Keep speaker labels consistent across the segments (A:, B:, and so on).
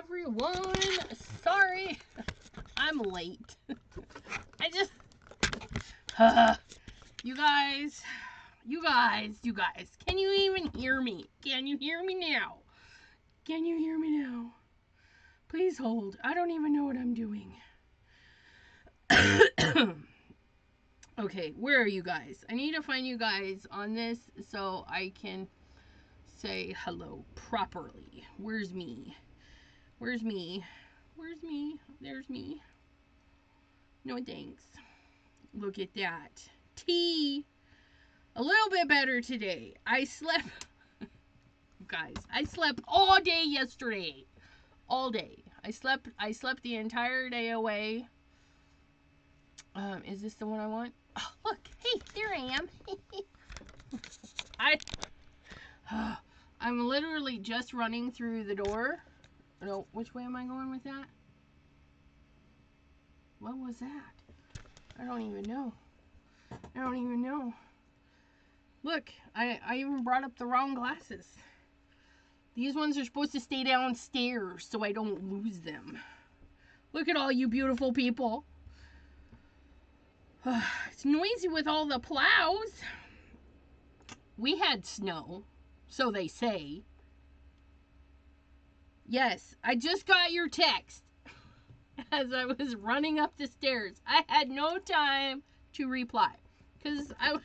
A: everyone. Sorry, I'm late. I just, you guys, can you even hear me? Can you hear me now? Can you hear me now? Please hold. I don't even know what I'm doing. Okay, where are you guys? I need to find you guys on this so I can say hello properly. Where's me? Where's me? Where's me? There's me. No thanks. Look at that. Tea. A little bit better today. I slept. Guys, I slept all day yesterday. All day. I slept the entire day away. Is this the one I want? Oh, look. Hey, there I am. I'm literally just running through the door. No, which way am I going with that? What was that? I don't even know. I don't even know. Look, I even brought up the wrong glasses. These ones are supposed to stay downstairs so I don't lose them. Look at all you beautiful people. It's noisy with all the plows. We had snow, so they say. Yes, I just got your text as I was running up the stairs. I had no time to reply because I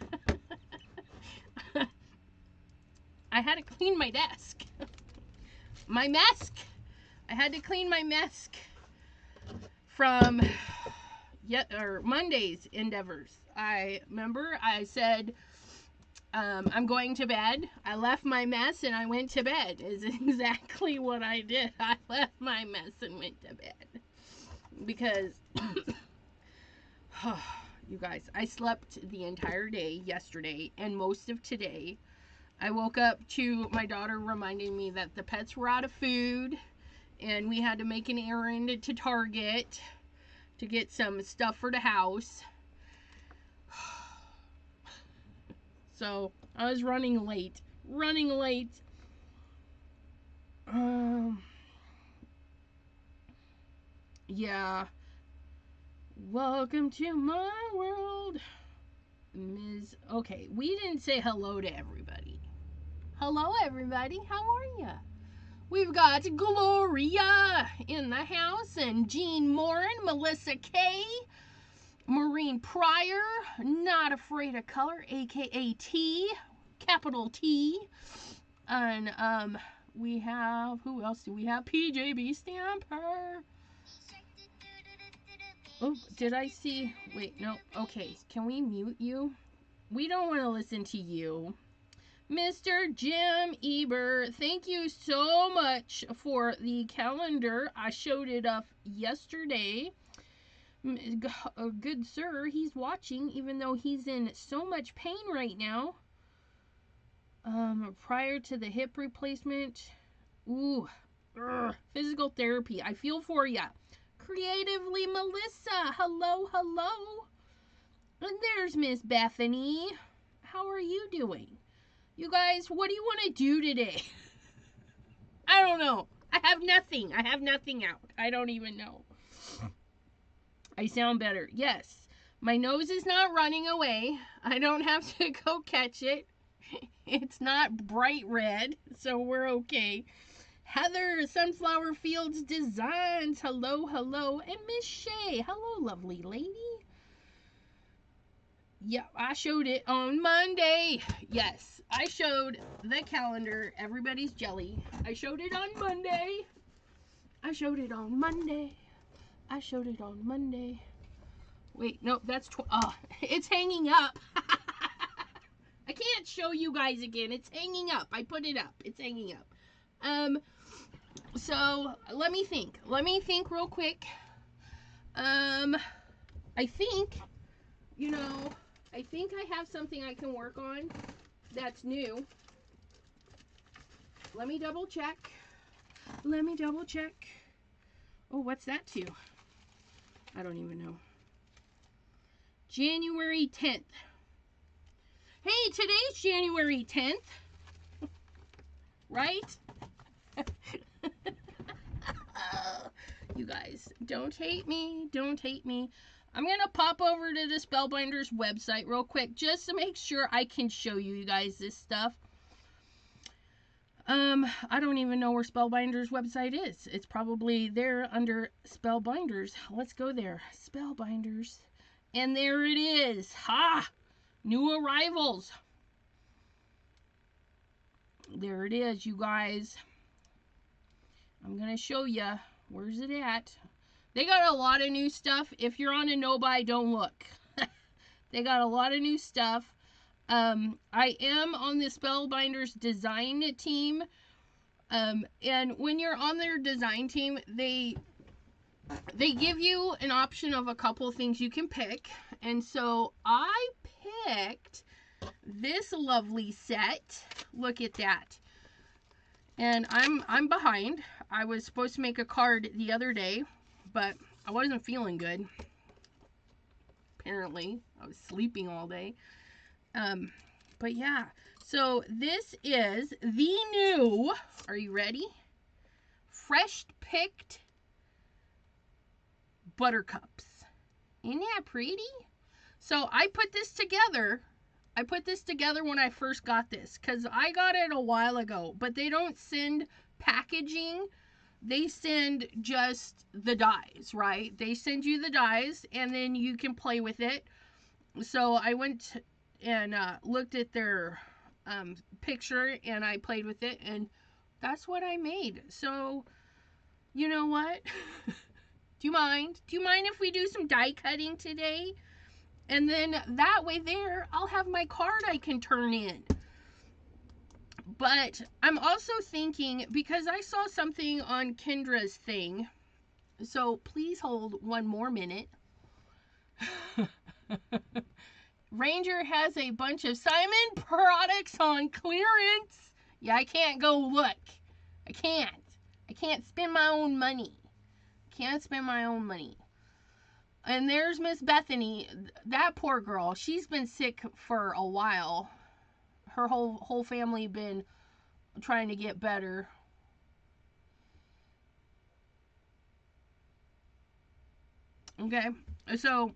A: had to clean my desk. My mask. I had to clean my mask from Monday's endeavors. I remember I said I'm going to bed. I left my mess and I went to bed. Is exactly what I did. I left my mess and went to bed. Because, you guys, I slept the entire day yesterday and most of today. I woke up to my daughter reminding me that the pets were out of food and we had to make an errand to Target to get some stuff for the house. So, I was running late. Yeah. Welcome to my world. Ms. Okay, we didn't say hello to everybody. Hello, everybody. How are ya? We've got Gloria in the house and Jean Morin, Melissa K, Maureen Pryor, Not Afraid of Color, aka T, capital T, and we have, who else do we have? PJB Stamper. Oh, did I see? Wait, no. Okay, can we mute you? We don't want to listen to you. Mr. Jim Eber, thank you so much for the calendar. I showed it up yesterday. Good sir, he's watching even though he's in so much pain right now. Prior to the hip replacement. Ooh, physical therapy. I feel for ya. Creatively Melissa, hello. And there's Miss Bethany. How are you doing? You guys, what do you want to do today? I don't know. I have nothing out. I don't even know. I sound better. Yes. My nose is not running away. I don't have to go catch it. It's not bright red, so we're okay. Heather, Sunflower Fields Designs. Hello. And Miss Shay. Hello, lovely lady. Yeah, I showed it on Monday. Yes, I showed the calendar. Everybody's jelly. I showed it on Monday. Wait, no, that's it's hanging up. I can't show you guys again. It's hanging up. I put it up. It's hanging up. So let me think real quick. I think I have something I can work on that's new. Let me double check. Oh, what's that to? I don't even know. January 10th. Hey, today's January 10th. Right? You guys, don't hate me. Don't hate me. I'm going to pop over to the Spellbinders website real quick just to make sure I can show you guys this stuff. I don't even know where Spellbinders website is. It's probably there under Spellbinders. Let's go there. Spellbinders. And there it is. Ha! New arrivals. There it is, you guys. I'm going to show you. Where's it at? They got a lot of new stuff. If you're on a no-buy, don't look. They got a lot of new stuff. I am on the Spellbinders design team. And when you're on their design team, they give you an option of a couple of things you can pick. And so I picked this lovely set. Look at that. And I'm behind. I was supposed to make a card the other day, but I wasn't feeling good. Apparently, I was sleeping all day. But yeah, so this is the new, are you ready? Fresh picked buttercups. Isn't that pretty? So I put this together. I put this together when I first got this because I got it a while ago, but they don't send packaging. They send just the dies, right? They send you the dies and then you can play with it. So I went and looked at their picture and I played with it and that's what I made. So, you know what? Do you mind? Do you mind if we do some die cutting today? And then that way there, I'll have my card I can turn in. But I'm also thinking, because I saw something on Kendra's thing, so please hold one more minute. Ranger has a bunch of Simon products on clearance. Yeah, I can't go look. I can't spend my own money. Can't spend my own money. And there's Miss Bethany. That poor girl. She's been sick for a while. Her whole family been trying to get better. Okay. So,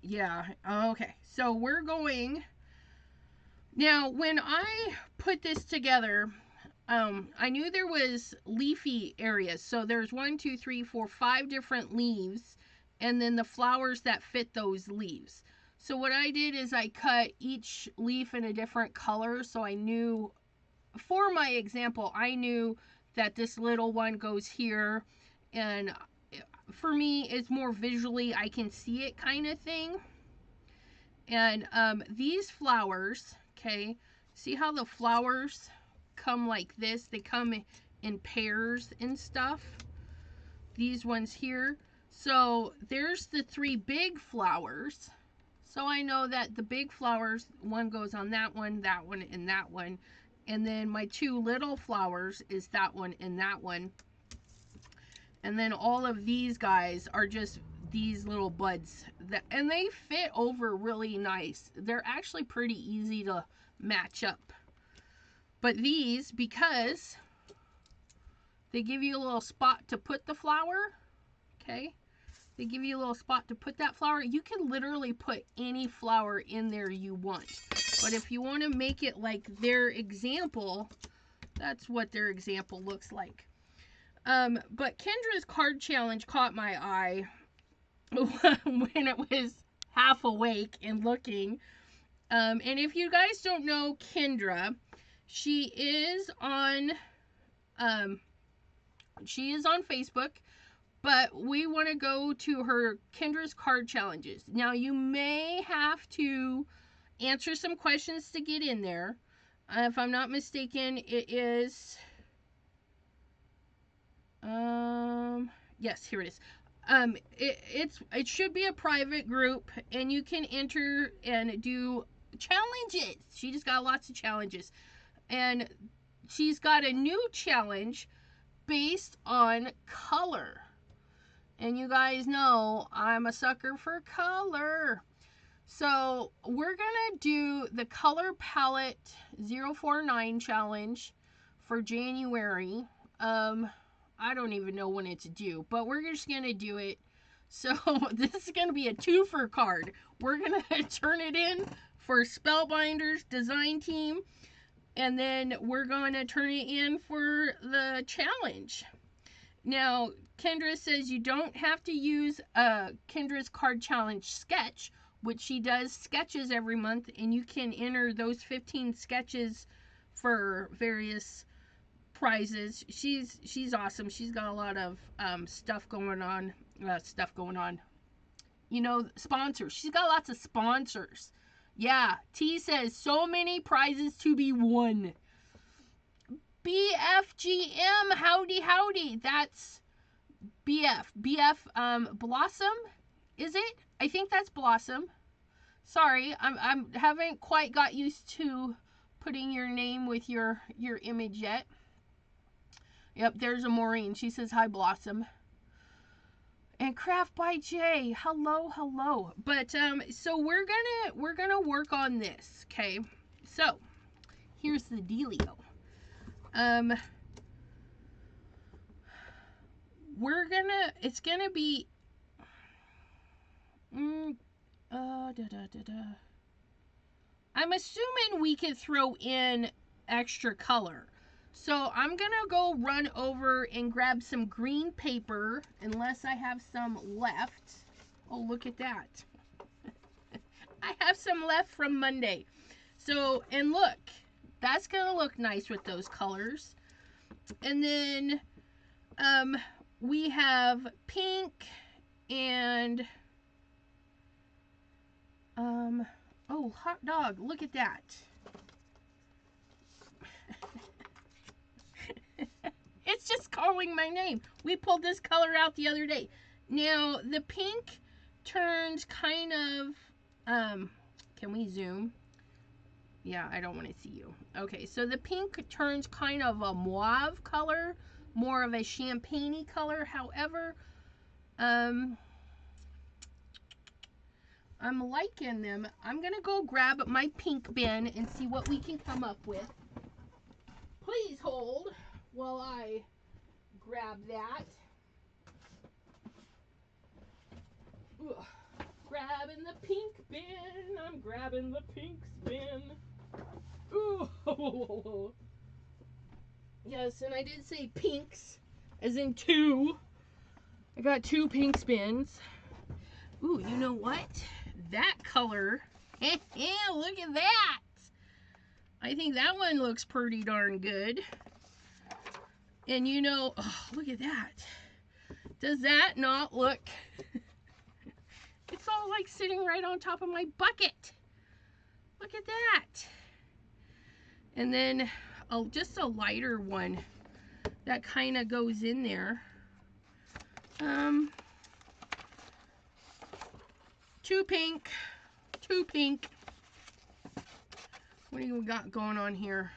A: yeah. Okay. So we're going. Now, when I put this together, I knew there was leafy areas. So there's 1, 2, 3, 4, 5 different leaves. And then the flowers that fit those leaves. So what I did is I cut each leaf in a different color. So I knew, for my example, I knew that this little one goes here. And for me, it's more visually, I can see it kind of thing. And these flowers, okay, see how the flowers come like this? They come in pairs and stuff. These ones here. So there's the 3 big flowers. So I know that the big flowers, one goes on that one, and that one. And then my 2 little flowers is that one and that one. And then all of these guys are just these little buds. And they fit over really nice. They're actually pretty easy to match up. But these, because they give you a little spot to put the flower, okay? They give you a little spot to put that flower. You can literally put any flower in there you want. But if you want to make it like their example, that's what their example looks like. But Kendra's card challenge caught my eye when it was half awake and looking. And if you guys don't know Kendra, she is on Facebook. But we want to go to her Kendra's card challenges. Now, you may have to answer some questions to get in there. If I'm not mistaken, it is... yes, here it is. It should be a private group, and you can enter and do challenges. She just got lots of challenges. And she's got a new challenge based on color. And you guys know I'm a sucker for color. So we're going to do the Color Palette 049 challenge for January. I I don't even know when it's due, but we're just going to do it. So this is going to be a twofer card. We're going to turn it in for Spellbinders design team, and then we're going to turn it in for the challenge. Now, Kendra says you don't have to use Kendra's card challenge sketch, which she does sketches every month, and you can enter those 15 sketches for various prizes. She's awesome. She's got a lot of stuff going on. You know, sponsors. She's got lots of sponsors. Yeah, T says so many prizes to be won. BFGM, howdy. That's BF Blossom, is it? I think that's Blossom. Sorry, I'm haven't quite got used to putting your name with your image yet. Yep, there's a Maureen. She says hi, Blossom. And Craft by Jay, hello. But so we're gonna work on this, okay? So here's the dealio. It's gonna be I'm assuming we could throw in extra color. So I'm gonna go run over and grab some green paper, unless I have some left. Oh, look at that. I have some left from Monday. So, and look, that's gonna look nice with those colors. And then we have pink and oh, hot dog, look at that. It's just calling my name. We pulled this color out the other day. Now, the pink turns kind of, can we zoom? Yeah, I don't want to see you. Okay, so the pink turns kind of a mauve color, more of a champagne-y color. However, I'm liking them. I'm going to go grab my pink bin and see what we can come up with. Please hold while I grab that. Ugh. Grabbing the pink bin. I'm grabbing the pink bin. Ooh. Yes, and I did say pinks, as in two. I got 2 pink spins. Ooh, you know what? That color. Look at that. I think that one looks pretty darn good. And you know, oh, look at that. Does that not look? It's all like sitting right on top of my bucket. Look at that. And then just a lighter one that kind of goes in there. 2 pink, 2 pink. What do you got going on here?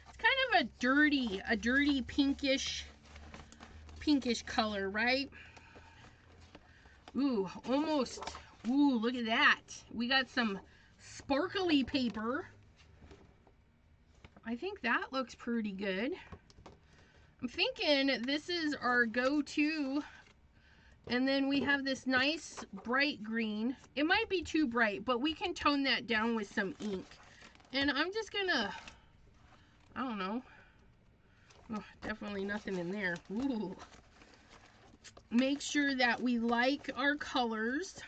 A: It's kind of a dirty pinkish color, right? Ooh, almost. Ooh, look at that. We got some sparkly paper. I think that looks pretty good. I'm thinking this is our go-to. And then we have this nice bright green. It might be too bright, but we can tone that down with some ink. And I'm just gonna, I don't know. Oh, definitely nothing in there. Ooh. Make sure that we like our colors.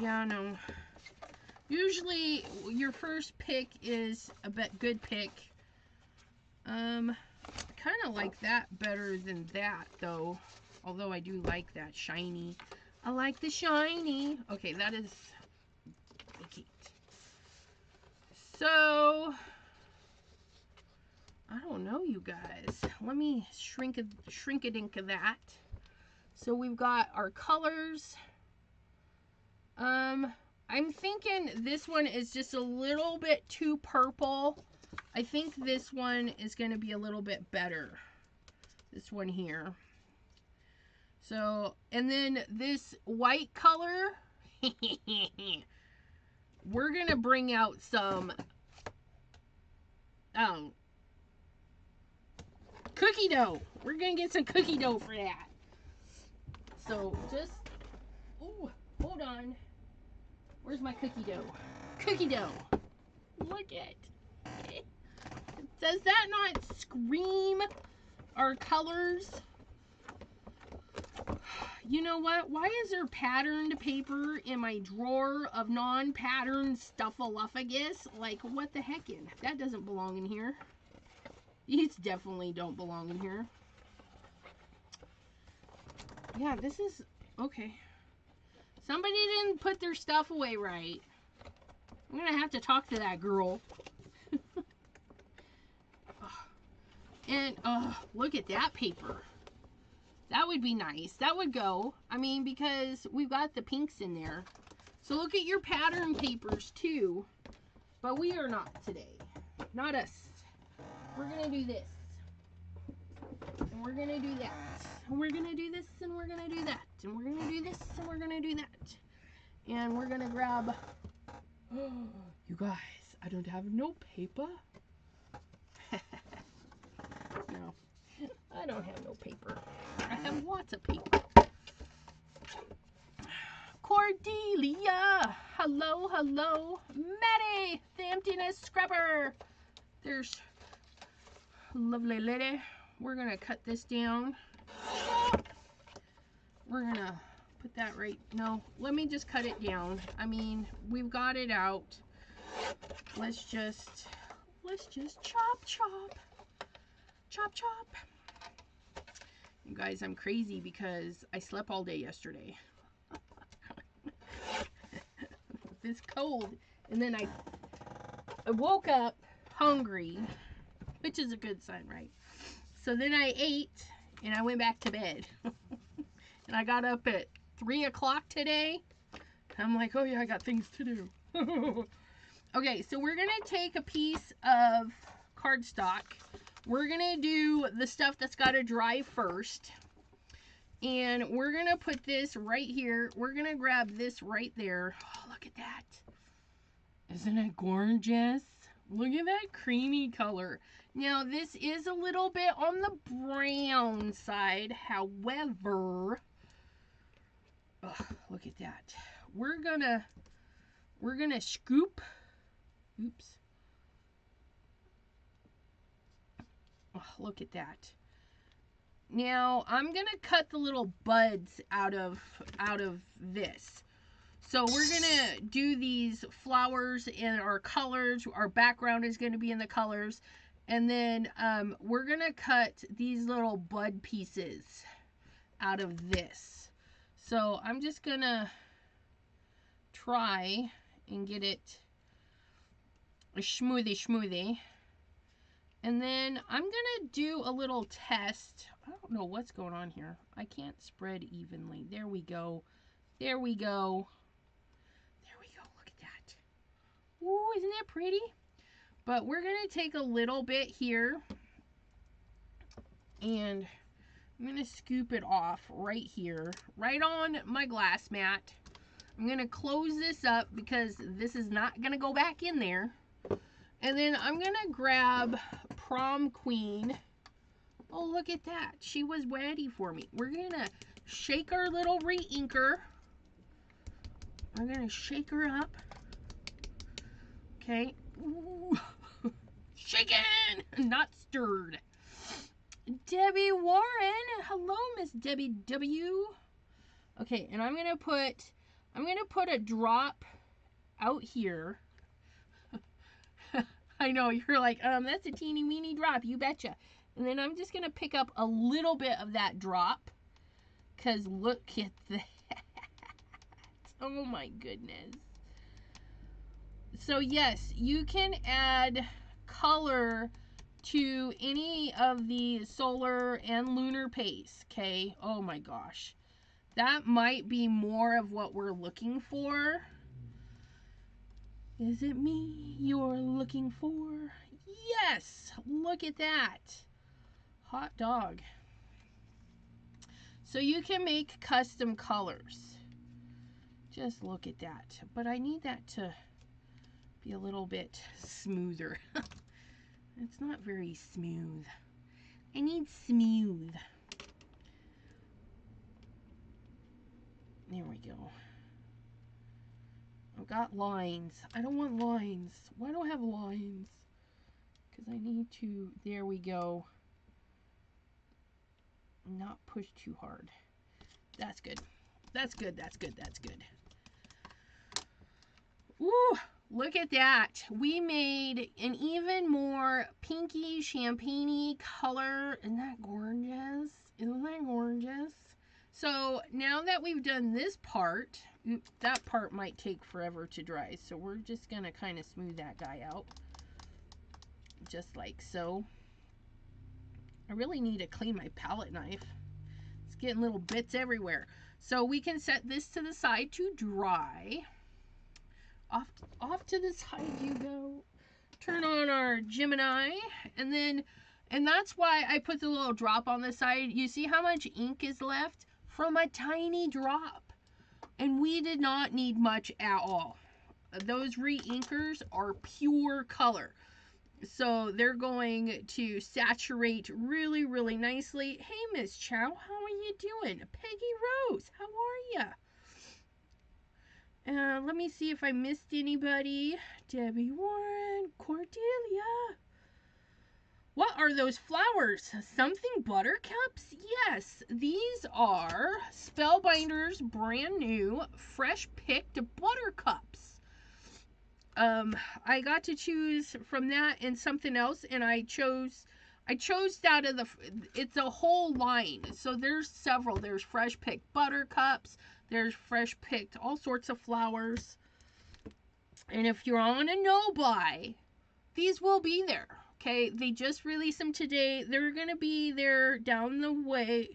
A: Yeah, no. Usually your first pick is a good pick. I kind of like that better than that though. Although I do like that shiny. I like the shiny. Okay, that is okay. So I don't know, you guys. Let me shrink it into that. So we've got our colors. I'm thinking this one is just a little bit too purple. I think this one is going to be a little bit better. This one here. So, and then this white color, we're going to bring out some, cookie dough. We're going to get some cookie dough for that. So just, ooh, hold on. Where's my cookie dough? Cookie dough. Look at. Does that not scream our colors? You know what? Why is there patterned paper in my drawer of non-patterned stuffaluffagus? Like, what the heckin'? That doesn't belong in here. These definitely don't belong in here. Yeah, this is... Okay. Somebody didn't put their stuff away right. I'm gonna have to talk to that girl. And, look at that paper. That would be nice. That would go. I mean, because we've got the pinks in there. So look at your pattern papers, too. But we are not today. Not us. We're going to do this. And we're going to do that. And we're going to do this, and we're going to do that. And we're going to do this, and we're going to do that. And we're going to grab... You guys, I don't have no paper. No. I don't have no paper. I have lots of paper. Cordelia! Hello, hello. Maddie! The emptiness scrubber! There's lovely lady. We're going to cut this down. We're going to put that right... No, let me just cut it down. I mean, we've got it out. Let's just chop, chop. Chop, chop. You guys, I'm crazy because I slept all day yesterday. It's cold. And then I woke up hungry, which is a good sign, right? So then I ate and I went back to bed. And I got up at 3 o'clock today. I'm like, oh yeah, I got things to do. Okay, so we're going to take a piece of cardstock. We're going to do the stuff that's got to dry first. And we're going to put this right here. We're going to grab this right there. Oh, look at that. Isn't it gorgeous? Look at that creamy color. Now, this is a little bit on the brown side. However, oh, look at that. We're going to scoop. Oops. Oh, look at that. Now, I'm going to cut the little buds out of this. So we're going to do these flowers in our colors. Our background is going to be in the colors. And then we're going to cut these little bud pieces out of this. So I'm just going to try and get it a smoothie. And then I'm going to do a little test. I don't know what's going on here. I can't spread evenly. There we go. There we go. There we go. Look at that. Ooh, isn't that pretty? But we're going to take a little bit here. And I'm going to scoop it off right here. Right on my glass mat. I'm going to close this up because this is not going to go back in there. And then I'm going to grab Prom Queen. Oh, look at that. She was ready for me. We're going to shake our little re-inker. We're going to shake her up. Okay. Ooh. Shaken! Not stirred. Debbie Warren. Hello, Miss Debbie W. Okay, and I'm going to put a drop out here. I know, you're like, that's a teeny weeny drop, you betcha. And then I'm just going to pick up a little bit of that drop. Because look at that. Oh my goodness. So yes, you can add color to any of the solar and lunar paste, okay? Oh my gosh. That might be more of what we're looking for. Is it me you're looking for? Yes! Look at that. Hot dog. So you can make custom colors. Just look at that. But I need that to be a little bit smoother. It's not very smooth. I need smooth. There we go. I've got lines. I don't want lines. Why do I have lines? Because I need to, there we go. Not push too hard. That's good. That's good. That's good. That's good. Ooh, look at that. We made an even more pinky, champagne-y color. Isn't that gorgeous? Isn't that gorgeous? So now that we've done this part, that part might take forever to dry. So we're just going to kind of smooth that guy out. Just like so. I really need to clean my palette knife. It's getting little bits everywhere. So we can set this to the side to dry. Off to the side you go. Turn on our Gemini. And that's why I put the little drop on the side. You see how much ink is left? From a tiny drop. And we did not need much at all. Those re-inkers are pure color. So they're going to saturate really, really nicely. Hey, Miss Chow, how are you doing? Peggy Rose, how are ya? Let me see if I missed anybody. Debbie Warren, Cordelia. What are those flowers? Something buttercups? Yes, these are Spellbinders brand new, fresh picked buttercups. I got to choose from that and something else, and I chose out of it's a whole line. So there's several. There's fresh picked buttercups. There's fresh picked all sorts of flowers. And if you're on a no-buy, these will be there. Okay, they just released them today. They're gonna be there down the way.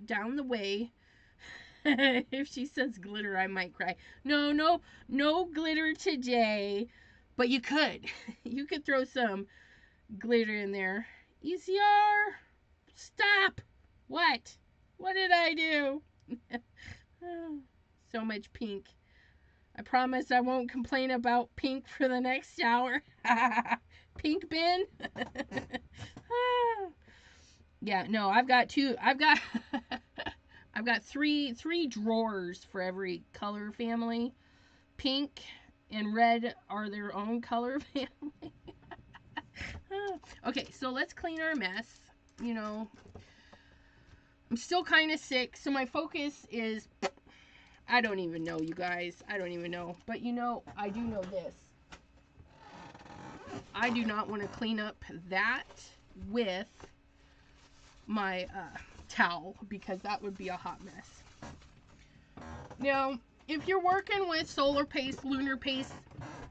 A: If she says glitter, I might cry. No glitter today. But you could. You could throw some glitter in there. ECR, stop. What? What did I do? So much pink. I promise I won't complain about pink for the next hour. Pink bin. Yeah, no, I've got three drawers for every color family. Pink and red are their own color family. Okay, so let's clean our mess. You know, I'm still kind of sick, so my focus is, I don't even know, you guys. I don't even know. But you know, I do know this. I do not want to clean up that with my towel, because that would be a hot mess. Now, if you're working with solar paste, lunar paste,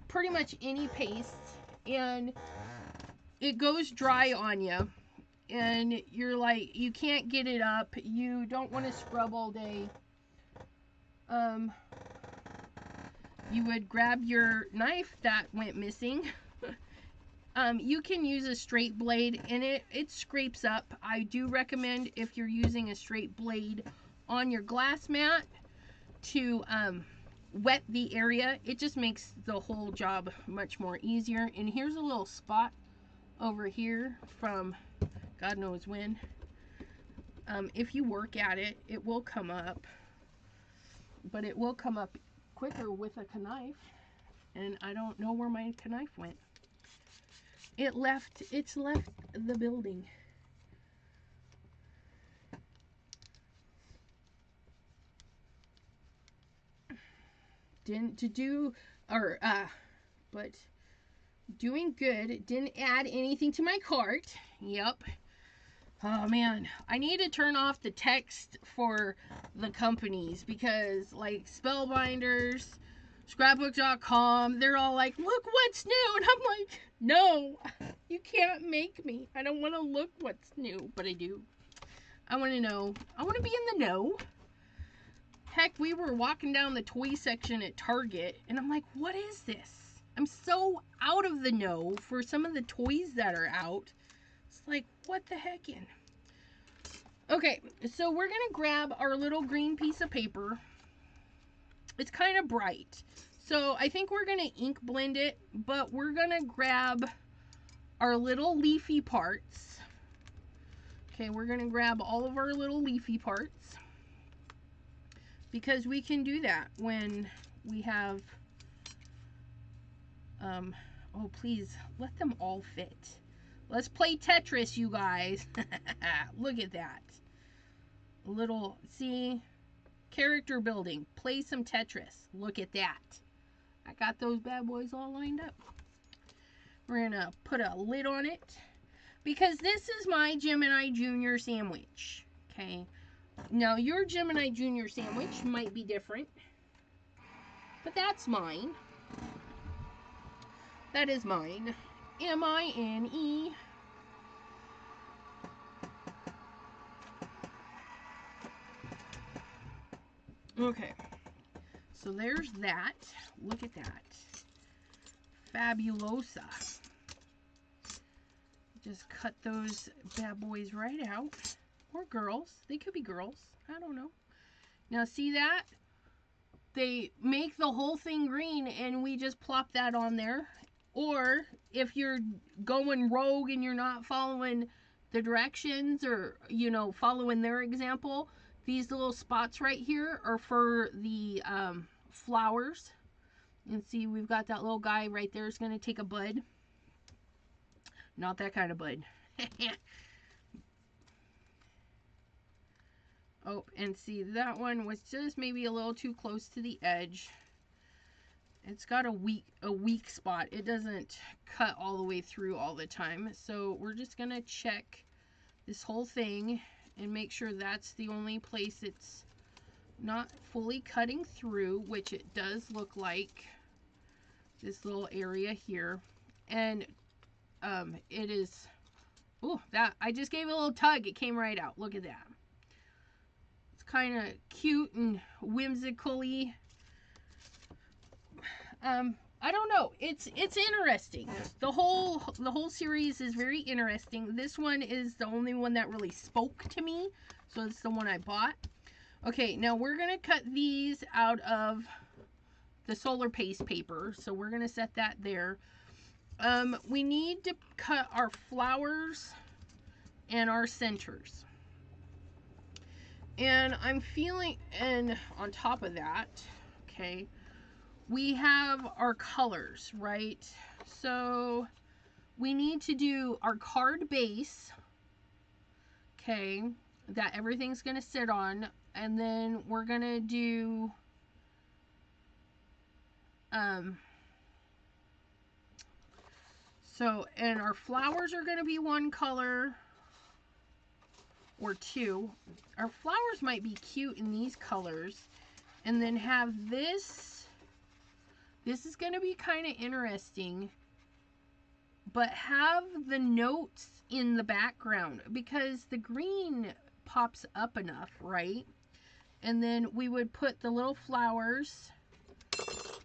A: pretty much any paste, and it goes dry on you, and you're like, you can't get it up, you don't want to scrub all day, you would grab your knife that went missing. You can use a straight blade, and it scrapes up. I do recommend, if you're using a straight blade on your glass mat, to wet the area. It just makes the whole job much more easier. And here's a little spot over here from God knows when. If you work at it, it will come up, but it will come up quicker with a knife. And I don't know where my knife went. It's left the building. But doing good. Didn't add anything to my cart. Yep. Oh man, I need to turn off the text for the companies, because like Spellbinders, Scrapbook.com, they're all like, look what's new, and I'm like, no, you can't make me. I don't want to look what's new, but I do. I want to know. I want to be in the know. Heck, we were walking down the toy section at Target, and I'm like, what is this? I'm so out of the know for some of the toys that are out. It's like, what the heckin'? Okay, so we're going to grab our little green piece of paper. It's kind of bright. So I think we're going to ink blend it, but we're going to grab our little leafy parts. Okay, we're going to grab all of our little leafy parts, because we can do that when we have, oh please, let them all fit. Let's play Tetris, you guys. Look at that. A little, see, character building. Play some Tetris. Look at that. I got those bad boys all lined up. We're going to put a lid on it, because this is my Gemini Junior sandwich. Okay. Now, your Gemini Junior sandwich might be different, but that's mine. That is mine. M-I-N-E. Okay. So there's that. Look at that. Fabulosa. Just cut those bad boys right out. Or girls. They could be girls. I don't know. Now see that? They make the whole thing green and we just plop that on there. Or if you're going rogue and you're not following the directions, or, you know, following their example, these little spots right here are for the flowers. And see, we've got that little guy right there is going to take a bud. Not that kind of bud. Oh, and see, that one was just maybe a little too close to the edge. It's got a weak spot. It doesn't cut all the way through all the time. So we're just going to check this whole thing and make sure that's the only place it's not fully cutting through, which it does look like this little area here. And it is, oh, that, I just gave it a little tug. It came right out. Look at that. It's kind of cute and whimsically. I don't know. It's interesting. The whole series is very interesting. This one is the only one that really spoke to me, so it's the one I bought. Okay, now we're gonna cut these out of the solar paste paper, so we're gonna set that there. We need to cut our flowers and our centers. And I'm feeling, and on top of that, okay, we have our colors, right? So we need to do our card base, okay, that everything's going to sit on. And then we're going to do so, and our flowers are going to be one color or two. Our flowers might be cute in these colors. And then have this. This is going to be kind of interesting, but have the notes in the background, because the green pops up enough, right? And then we would put the little flowers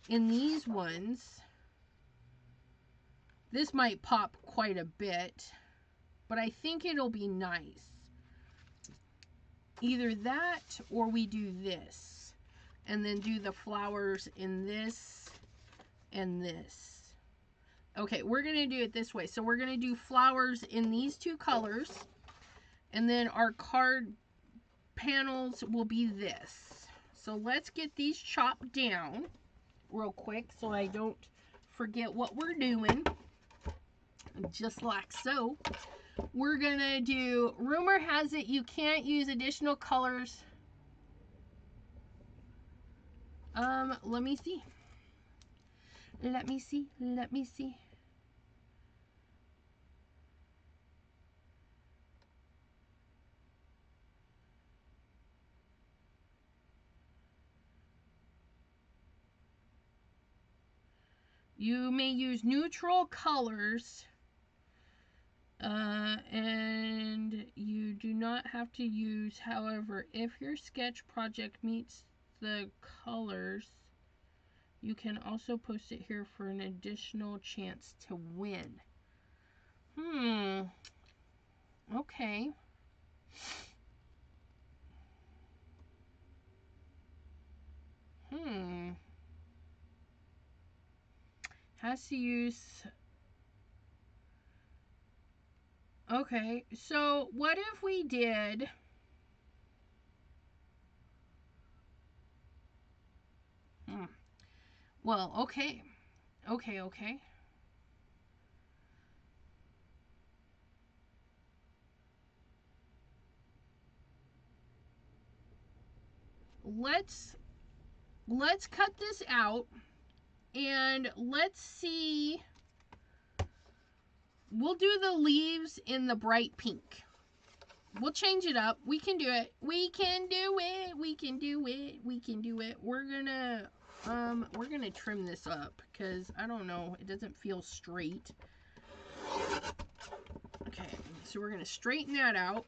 A: in these ones. This might pop quite a bit, but I think it'll be nice. Either that or we do this, and then do the flowers in this and this. Okay, we're going to do it this way. So we're going to do flowers in these two colors, and then our card panels will be this. So let's get these chopped down real quick so I don't forget what we're doing. Just like so. We're going to do, rumor has it you can't use additional colors. Let me see. Let me see. Let me see. You may use neutral colors, and you do not have to use, however, if your sketch project meets the colors, you can also post it here for an additional chance to win. Okay. Has to use, Okay, so what if we did... Well, okay. Okay. Let's cut this out and let's see. We'll do the leaves in the bright pink. We'll change it up. We can do it. We can do it. We can do it. We can do it. We're gonna trim this up because I don't know, it doesn't feel straight. Okay, so we're gonna straighten that out.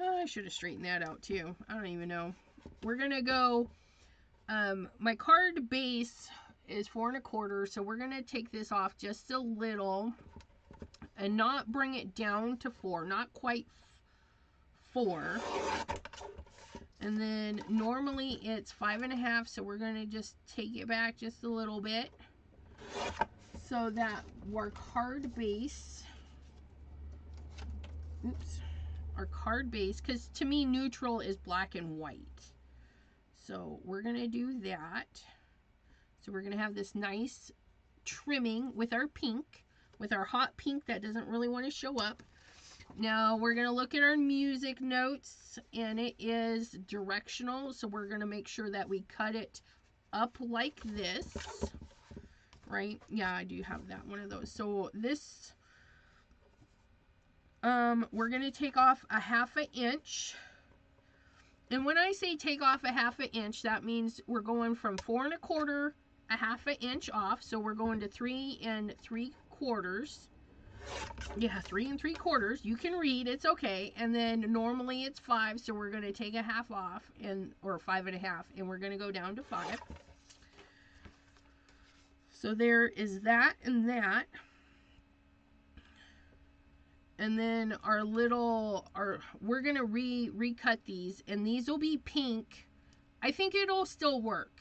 A: Oh, I should have straightened that out too. I don't even know. We're gonna go, my card base is 4 1/4, so we're gonna take this off just a little and not bring it down to 4, not quite 4. And then normally it's 5 1/2, so we're gonna just take it back just a little bit so that our card base, our card base, because to me neutral is black and white. So we're gonna do that. So we're gonna have this nice trimming with our pink, with our hot pink that doesn't really want to show up. Now we're gonna look at our music notes, and it is directional, so we're gonna make sure that we cut it up like this, right? Yeah, I do have that one of those. So this, we're gonna take off a 1/2 inch. And when I say take off a 1/2 inch, that means we're going from 4 1/4, a 1/2 inch off. So we're going to 3 3/4. Yeah, 3 3/4. You can read, it's okay. And then normally it's 5, so we're going to take a 1/2 off, or 5 1/2, and we're going to go down to 5. So there is that and that. And then we're going to recut these, and these will be pink. I think it'll still work.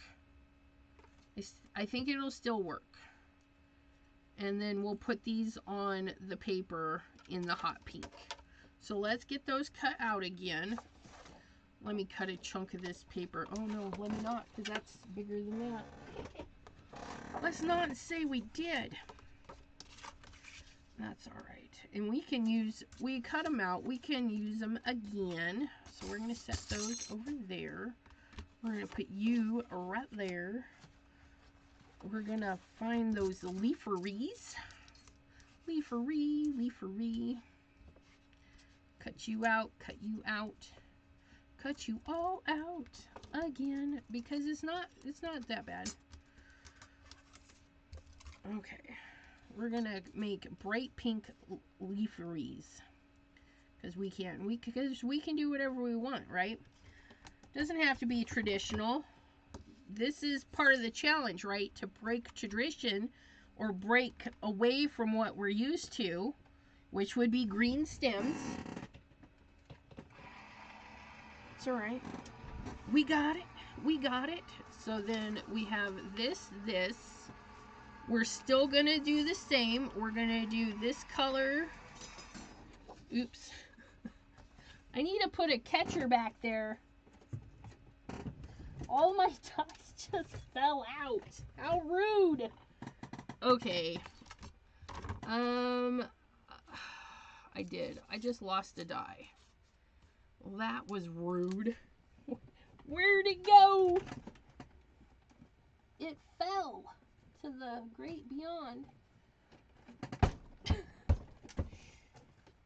A: I think it'll still work. And then we'll put these on the paper in the hot pink. So let's get those cut out again. Let me cut a chunk of this paper. Oh no, let me not, because that's bigger than that. Let's not say we did. That's all right. And we cut them out. We can use them again. So we're going to set those over there. We're going to put you right there. We're going to find those leaferys. Leafery. Cut you out, cut you out. Cut you all out again, because it's not that bad. Okay. We're gonna make bright pink leaferys, because we can do whatever we want, right? Doesn't have to be traditional. This is part of the challenge, right? To break tradition or break away from what we're used to, which would be green stems. It's all right. We got it. So then we have this. We're still going to do the same. We're going to do this color. Oops. I need to put a catcher back there. All my dies just fell out. How rude. Okay. I did. I just lost a die. Well, that was rude. Where'd it go? It fell to the great beyond.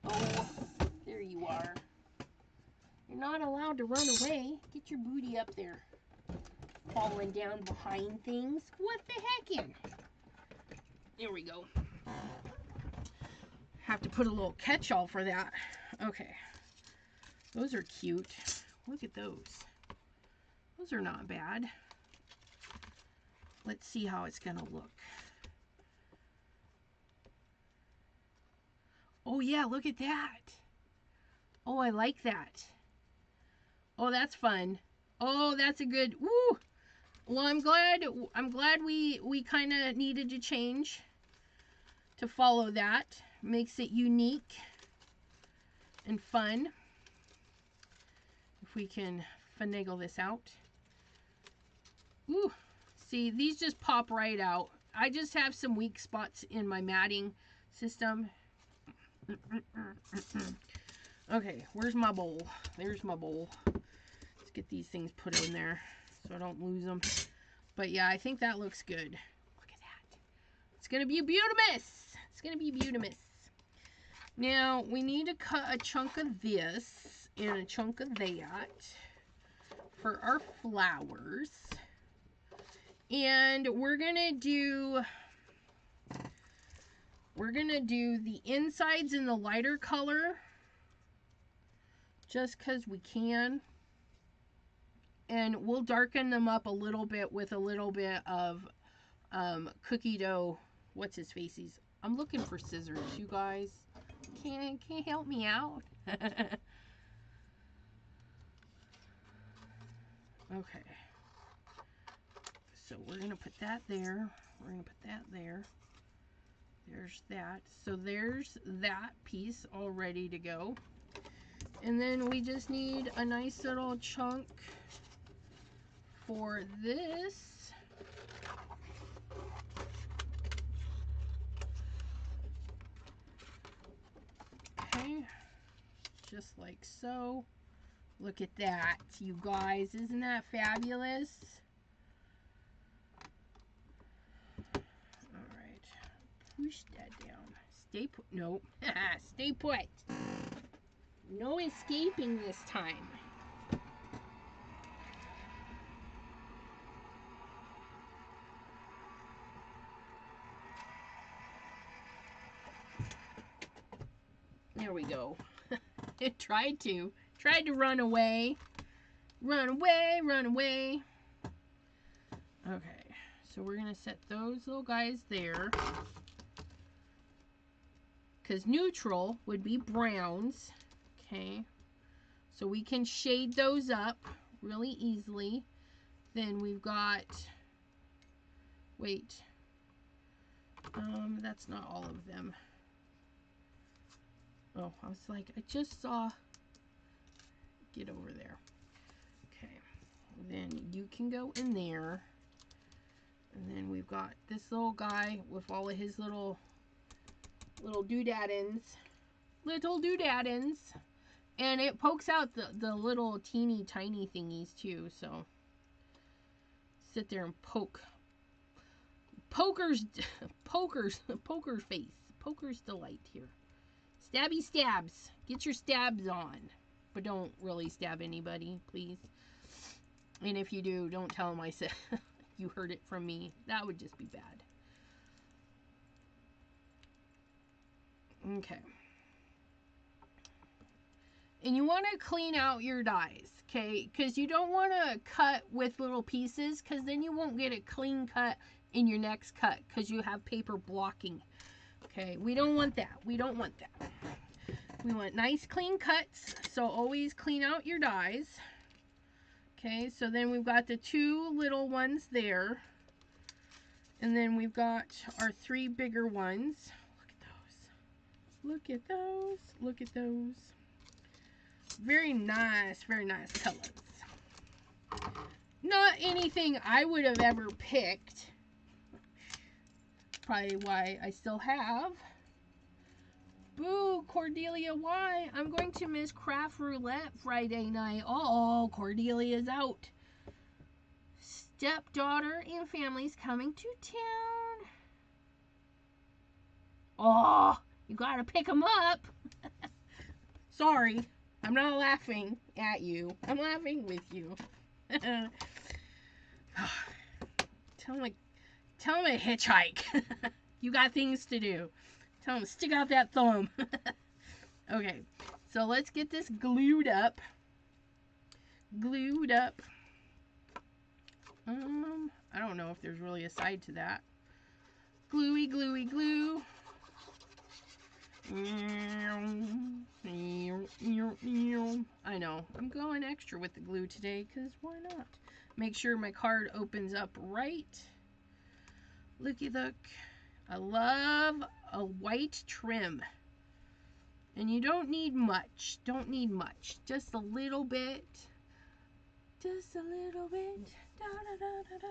A: Oh, there you are. You're not allowed to run away. Get your booty up there. Falling down behind things. What the heckin'? There we go. Have to put a little catch-all for that. Okay. Those are cute. Look at those. Those are not bad. Let's see how it's gonna look. Oh yeah, look at that. Oh, I like that. Oh, that's fun. Oh, that's a good, woo! Well, I'm glad we kind of needed to change to follow that. makes it unique and fun. If we can finagle this out. Ooh, see, these just pop right out. I just have some weak spots in my matting system. Okay, where's my bowl? There's my bowl. Let's get these things put in there so I don't lose them. But yeah, I think that looks good. Look at that. It's going to be beautimous. It's going to be beautimous. Now, we need to cut a chunk of this and a chunk of that for our flowers. And we're going to do the insides in the lighter color just because we can. And we'll darken them up a little bit with a little bit of cookie dough. What's his faces? I'm looking for scissors, you guys. Can't help me out. Okay. So we're going to put that there. We're going to put that there. There's that. So there's that piece all ready to go. And then we just need a nice little chunk for this. Okay. Just like so. Look at that, you guys. Isn't that fabulous? Alright. Push that down. Stay put. Nope. Stay put. No escaping this time. There we go. It tried to run away. Run away, run away. Okay, so we're going to set those little guys there. Because neutral would be browns. Okay, so we can shade those up really easily. Then we've got, wait, that's not all of them. Oh, I was like, I just saw, get over there. Okay, then you can go in there. And then we've got this little guy with all of his little doodaddins. Little doodaddins. And it pokes out the little teeny tiny thingies too, so sit there and poke. Poker's face. Poker's delight here. Stabby stabs. Get your stabs on. But don't really stab anybody, please. And if you do, don't tell them I said you heard it from me. That would just be bad. Okay. And you want to clean out your dies, okay? Because you don't want to cut with little pieces, because then you won't get a clean cut in your next cut, because you have paper blocking. Okay, we don't want that. We don't want that. We want nice clean cuts, so always clean out your dies. Okay, so then we've got the two little ones there. And then we've got our three bigger ones. Look at those. Look at those. Look at those. Very nice colors. Not anything I would have ever picked. Probably why I still have. Boo, Cordelia, why? I'm going to miss Craft Roulette Friday night. Oh, Cordelia's out. Stepdaughter and family's coming to town. Oh, you gotta pick them up. Sorry, I'm not laughing at you. I'm laughing with you. Tell him to hitchhike. You got things to do. Tell him to stick out that thumb. Okay, so let's get this glued up. Glued up. I don't know if there's really a side to that. Gluey, gluey, glue. I know. I'm going extra with the glue today because why not? Make sure my card opens up right. Looky look. I love a white trim. And you don't need much. Don't need much. Just a little bit. Just a little bit. Da, da, da, da, da.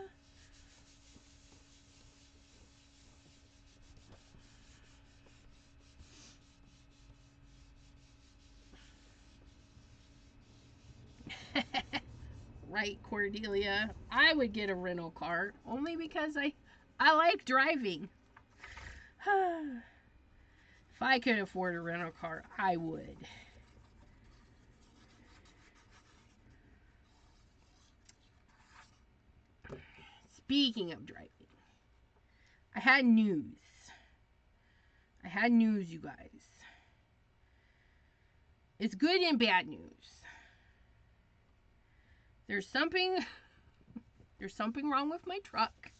A: Right, Cordelia. I would get a rental car only because I like driving. If I could afford a rental car, I would. Speaking of driving, I had news. I had news, you guys. It's good and bad news. There's something wrong with my truck.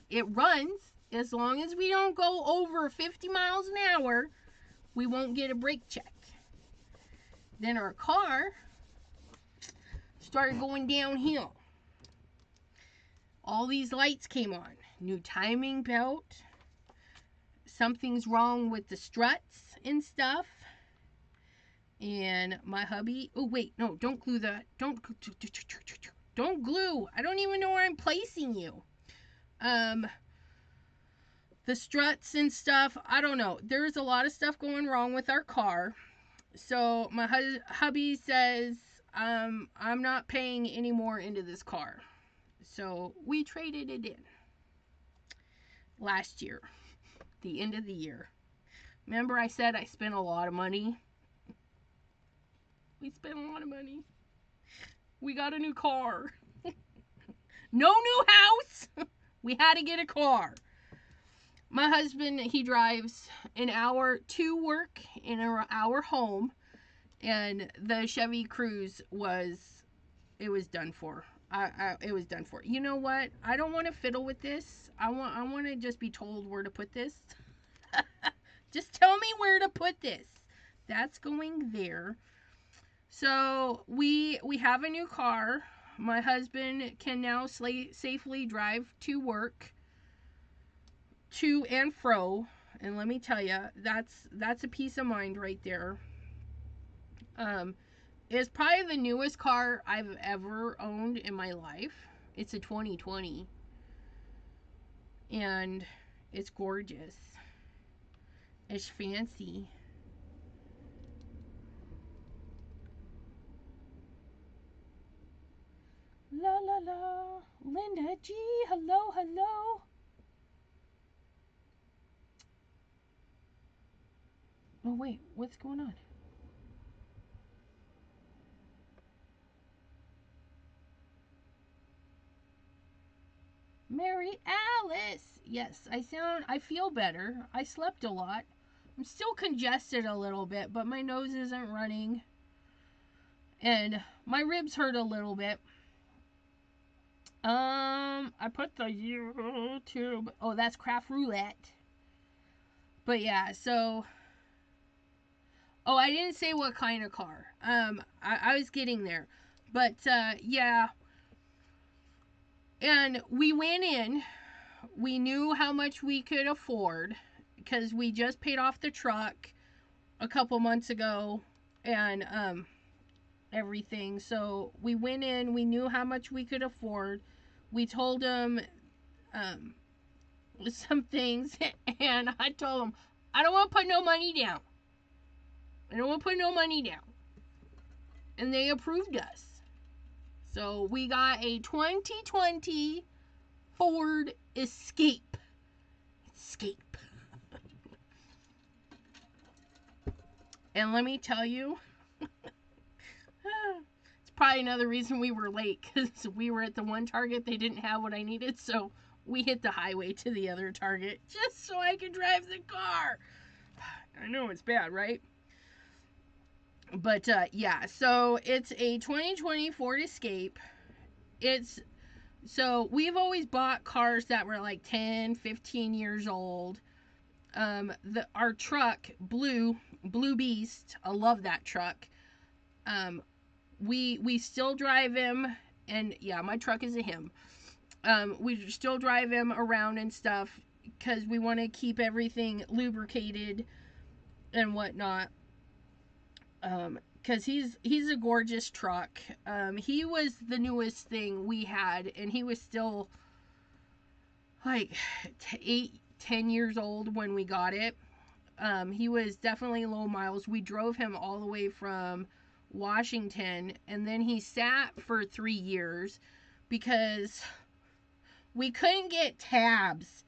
A: It runs. As long as we don't go over 50 miles an hour, we won't get a brake check. Then our car started going downhill. All these lights came on. New timing belt. Something's wrong with the struts and stuff. And my hubby, oh wait, no, don't glue that. Don't glue. I don't even know where I'm placing you. The struts and stuff, I don't know. There's a lot of stuff going wrong with our car. So my hubby says, I'm not paying any more into this car. So we traded it in last year, the end of the year. Remember I said I spent a lot of money? We spent a lot of money. We got a new car. No new house. We had to get a car. My husband, he drives an hour to work and an hour home. And the Chevy Cruze was done for. It was done for. You know what? I don't want to fiddle with this. I want to just be told where to put this. Just tell me where to put this. That's going there. So we have a new car. My husband can now safely drive to work, to and fro. And let me tell you, that's a peace of mind right there. It's probably the newest car I've ever owned in my life. It's a 2020. And it's gorgeous. It's fancy. La la la. Linda G. Hello, hello. Oh wait, what's going on? Mary Alice. Yes, I feel better. I slept a lot. I'm still congested a little bit, but my nose isn't running. And my ribs hurt a little bit. I put the YouTube. Oh, that's craft roulette. But yeah, so. Oh, I didn't say what kind of car. I was getting there. But, yeah. And we went in. We knew how much we could afford. Because we just paid off the truck a couple months ago. And, everything. So, we went in. We knew how much we could afford. We told them, some things. And I told them, I don't want to put no money down. I don't want to put no money down. And they approved us. So we got a 2020 Ford Escape. And let me tell you, it's probably another reason we were late. Because we were at the one Target. They didn't have what I needed. So we hit the highway to the other Target. Just so I could drive the car. I know it's bad, right? But, yeah, so it's a 2020 Ford Escape. So we've always bought cars that were like 10, 15 years old. Our truck, Blue Beast, I love that truck. We still drive him, and yeah, my truck is a him. We still drive him around and stuff, because we want to keep everything lubricated and whatnot. Because he's a gorgeous truck. He was the newest thing we had, and he was still like 8-10 years old when we got it. He was definitely low miles. We drove him all the way from Washington, and then he sat for 3 years because we couldn't get tabs.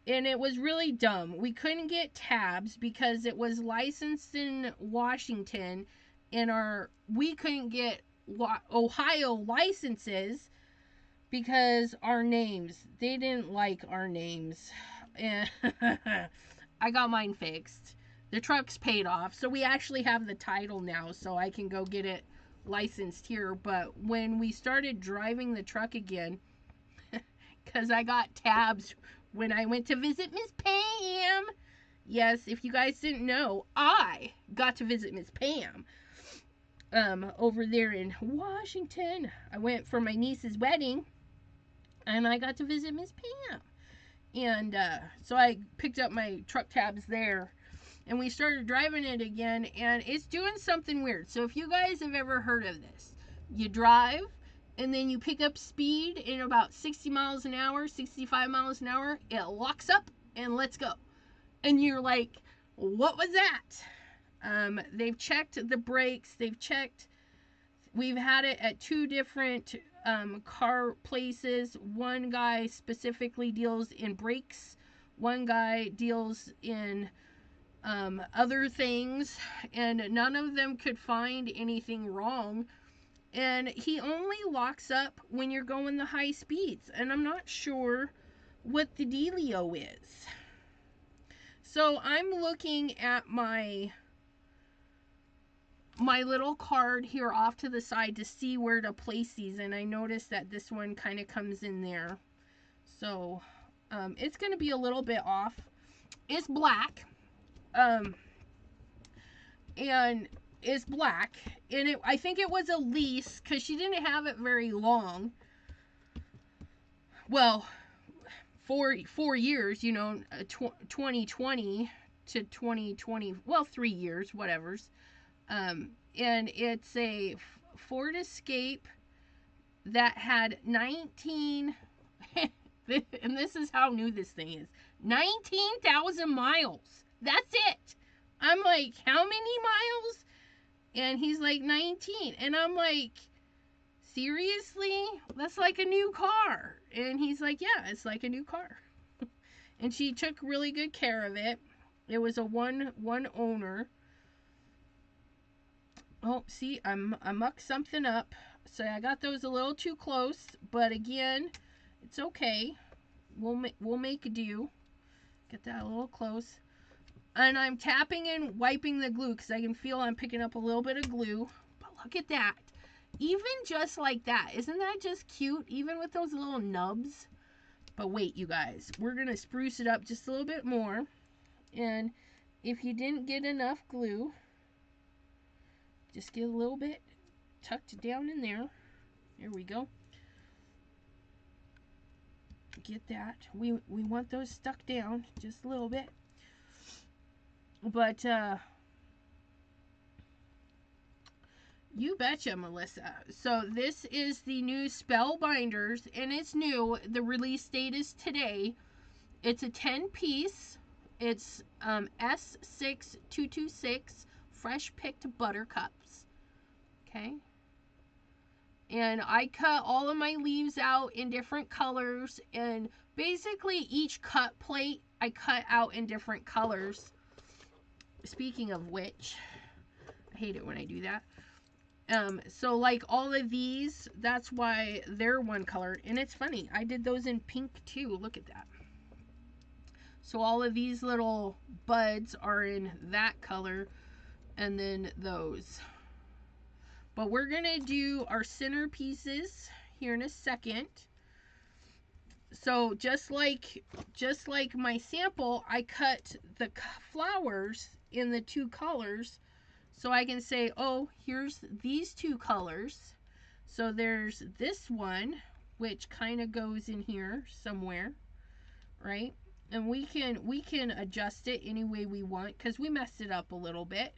A: And it was really dumb. We couldn't get tabs because it was licensed in Washington, and we couldn't get Ohio licenses because our names, they didn't like our names. And I got mine fixed. The truck's paid off, so we actually have the title now, so I can go get it licensed here. But when we started driving the truck again, because I got tabs when I went to visit Miss Pam. Yes, if you guys didn't know, I got to visit Miss Pam over there in Washington. I went for my niece's wedding, and I got to visit Miss Pam. And so I picked up my truck tabs there, and we started driving it again, and it's doing something weird. So if you guys have ever heard of this, you drive, and then you pick up speed in about 60 miles an hour, 65 miles an hour, it locks up and lets go. And you're like, what was that? They've checked the brakes, we've had it at 2 different car places. One guy specifically deals in brakes, one guy deals in other things, and none of them could find anything wrong. And he only locks up when you're going the high speeds. And I'm not sure what the dealio is. So I'm looking at my little card here off to the side to see where to place these. And I noticed that this one kind of comes in there. So it's going to be a little bit off. It's black. And is black, and I think it was a lease because she didn't have it very long. Well, 4 years, 2020 to 2020, well, 3 years, whatever's. And it's a Ford Escape that had 19, and this is how new this thing is, 19,000 miles. That's it. I'm like, how many miles? And he's like, 19. And I'm like, seriously? That's like a new car. And he's like, yeah, it's like a new car. And she took really good care of it. It was a one owner. Oh, see, I mucked something up. So I got those a little too close. But again, it's okay. We'll make a do. Get that a little close. And I'm tapping and wiping the glue because I can feel I'm picking up a little bit of glue. But look at that. Even just like that. Isn't that just cute? Even with those little nubs. But wait, you guys. We're going to spruce it up just a little bit more. And if you didn't get enough glue, just get a little bit tucked down in there. There we go. Get that. We want those stuck down just a little bit. But, you betcha, Melissa. So, this is the new Spellbinders, and it's new. The release date is today. It's a 10-piece. It's S6226 fresh picked buttercups. Okay? And I cut all of my leaves out in different colors, and basically each cut plate I cut out in different colors. Speaking of which, I hate it when I do that. So like all of these, that's why they're one color. And it's funny, I did those in pink too. Look at that. So all of these little buds are in that color, and then those. But we're gonna do our center pieces here in a second. So just like my sample, I cut the flowers in the 2 colors, so I can say, oh, here's these 2 colors. So there's this one, which kind of goes in here somewhere. right? And we can adjust it any way we want because we messed it up a little bit.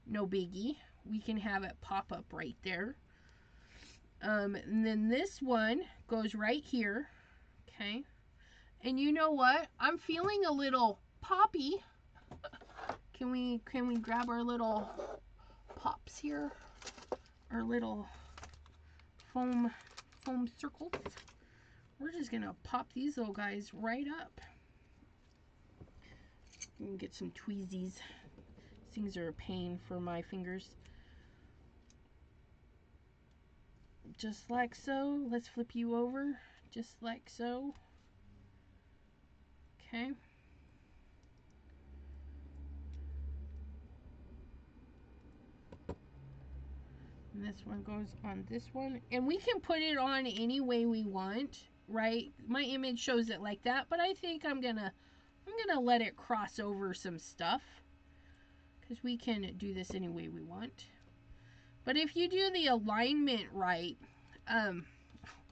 A: No biggie. We can have it pop up right there. And then this one goes right here. Okay. And you know what? I'm feeling a little poppy. Can we grab our little pops here? Our little foam circles. We're just gonna pop these little guys right up. We can get some tweezies. Things are a pain for my fingers. Just like so. Let's flip you over. Just like so. Okay. And this one goes on this one. And we can put it on any way we want, right? My image shows it like that, but I think I'm gonna let it cross over some stuff. Because we can do this any way we want. But if you do the alignment right,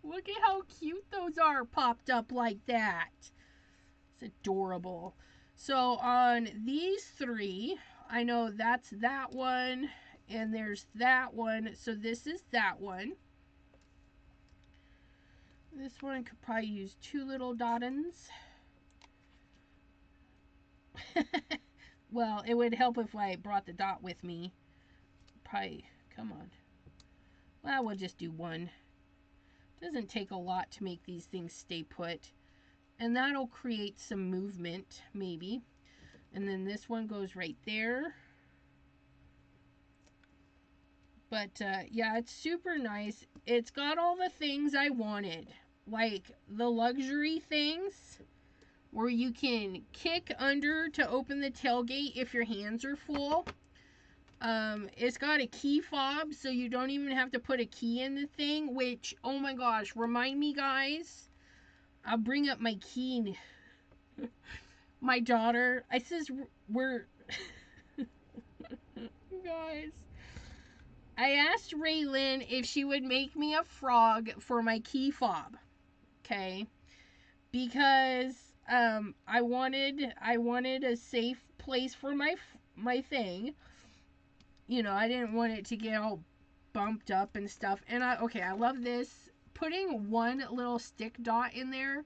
A: look at how cute those are popped up like that. It's adorable. So on these three, I know that's that one, and there's that one. So this is that one. This one could probably use 2 little dottins. Well, it would help if I brought the dot with me. Probably, come on. Well, we'll just do 1. Doesn't take a lot to make these things stay put. And that'll create some movement, maybe. And then this one goes right there. But, yeah, it's super nice. It's got all the things I wanted. Like, the luxury things, where you can kick under to open the tailgate if your hands are full. It's got a key fob, so you don't even have to put a key in the thing, which, oh my gosh, remind me, guys. I'll bring up my key. My daughter, I says, we're... Guys. I asked Raylan if she would make me a frog for my key fob. Okay? Because I wanted a safe place for my thing. You know, I didn't want it to get all bumped up and stuff. And I love this. Putting one little stick dot in there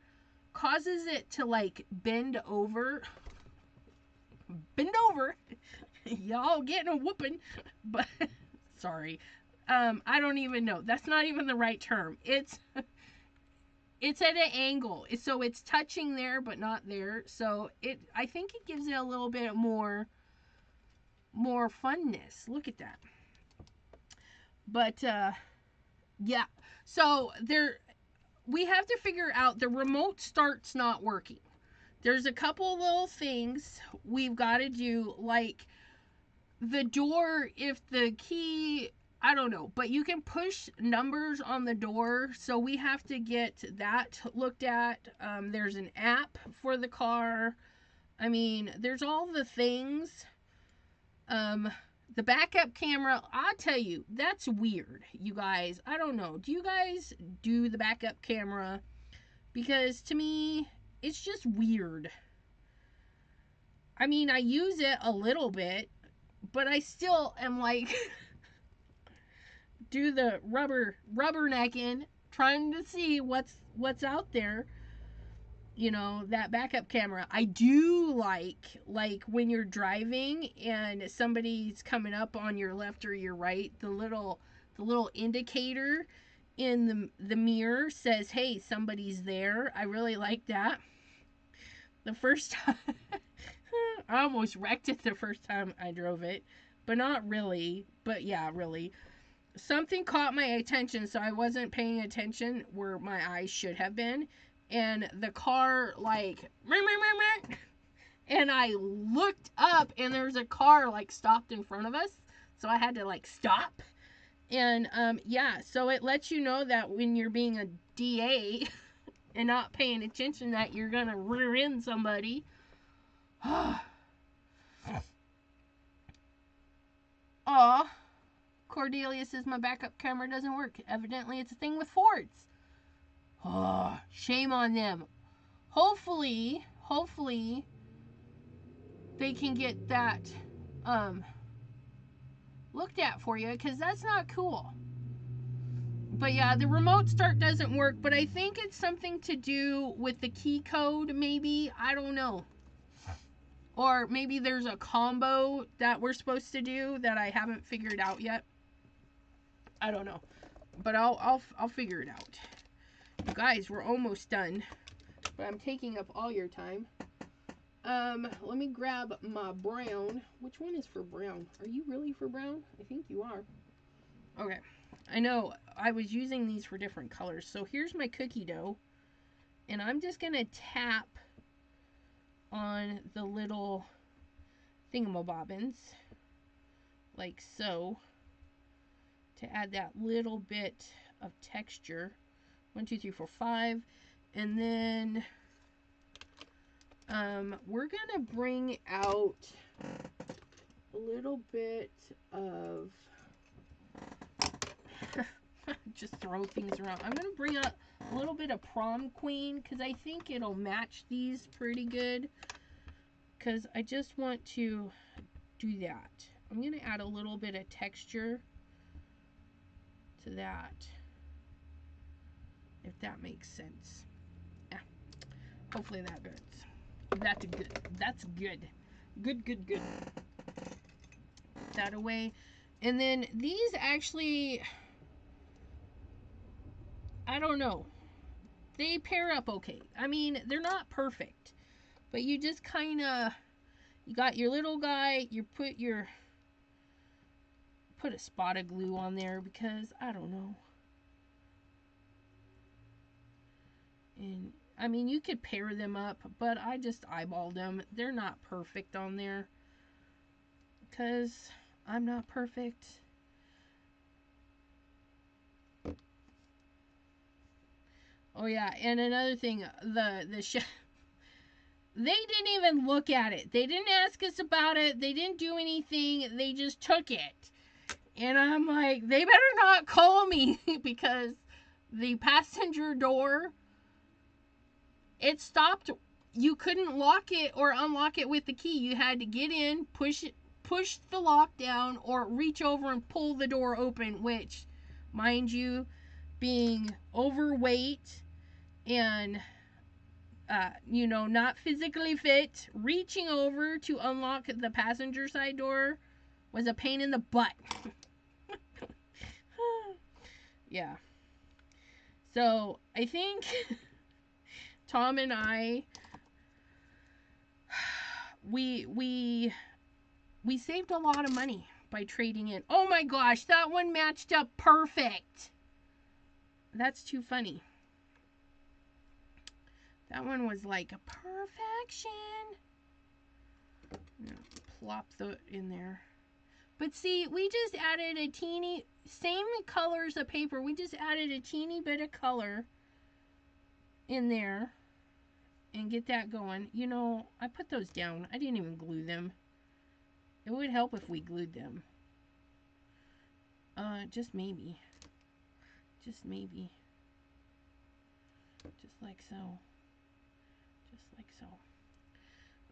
A: causes it to like bend over. Bend over. Y'all getting a whooping. But sorry. I don't even know. That's not even the right term. It's at an angle. So it's touching there but not there. So I think it gives it a little bit more funness. Look at that. But yeah. So we have to figure out the remote start's not working. There's a couple little things we've got to do, like the door, if the key, I don't know, but you can push numbers on the door, so we have to get that looked at. There's an app for the car. I mean, there's all the things. The backup camera, I'll tell you, that's weird, you guys. I don't know. Do you guys do the backup camera? Because to me, it's just weird. I mean, I use it a little bit, but I still am like, do the rubbernecking, trying to see what's out there. You know, that backup camera. I do like when you're driving and somebody's coming up on your left or your right, the little indicator in the mirror says, hey, somebody's there. I really like that. The first time I almost wrecked it the first time I drove it, but not really. But yeah, really. Something caught my attention, so I wasn't paying attention where my eyes should have been. And the car, like, and I looked up, and there's a car, like, stopped in front of us. So I had to, like, stop. And, yeah, so it lets you know that when you're being a DA and not paying attention that you're gonna rear end somebody. Aw. Cordelia says my backup camera doesn't work. Evidently, it's a thing with Fords. Oh, shame on them. hopefully they can get that looked at for you, because that's not cool. But yeah, the remote start doesn't work, but I think it's something to do with the key code, maybe. I don't know. Or maybe there's a combo that we're supposed to do that I haven't figured out yet. I don't know. But I'll figure it out. You guys, we're almost done. But I'm taking up all your time. Let me grab my brown. Which one is for brown? Are you really for brown? I think you are. Okay. I know I was using these for different colors. So here's my cookie dough. And I'm just going to tap on the little thingamabobbins. Like so. To add that little bit of texture. 1, 2, 3, 4, 5. And then we're going to bring out a little bit of... just throw things around. I'm going to bring up a little bit of prom queen because I think it'll match these pretty good. Because I just want to do that. I'm going to add a little bit of texture to that. If that makes sense. Yeah. Hopefully that good. That's good. That's good. Good. Put that away. And then these actually... I don't know. They pair up okay. I mean, they're not perfect. But you just kind of... You got your little guy. You put a spot of glue on there because, I don't know. And, I mean, you could pair them up. But I just eyeballed them. They're not perfect on there. Because I'm not perfect. Oh yeah, and another thing, they didn't even look at it. They didn't ask us about it. They didn't do anything. They just took it. And I'm like, they better not call me because the passenger door, it stopped. You couldn't lock it or unlock it with the key. You had to get in, push the lock down, or reach over and pull the door open, which, mind you, being overweight and not physically fit, reaching over to unlock the passenger side door was a pain in the butt. Yeah. So I think Tom and I, we saved a lot of money by trading in. Oh my gosh, that one matched up perfect. That's too funny. That one was like a perfection. Plop the in there. But see, we just added a teeny, same colors of paper. We just added a teeny bit of color in there and get that going. You know, I put those down. I didn't even glue them. It would help if we glued them. Just maybe. Just maybe. Just like so. Just like so.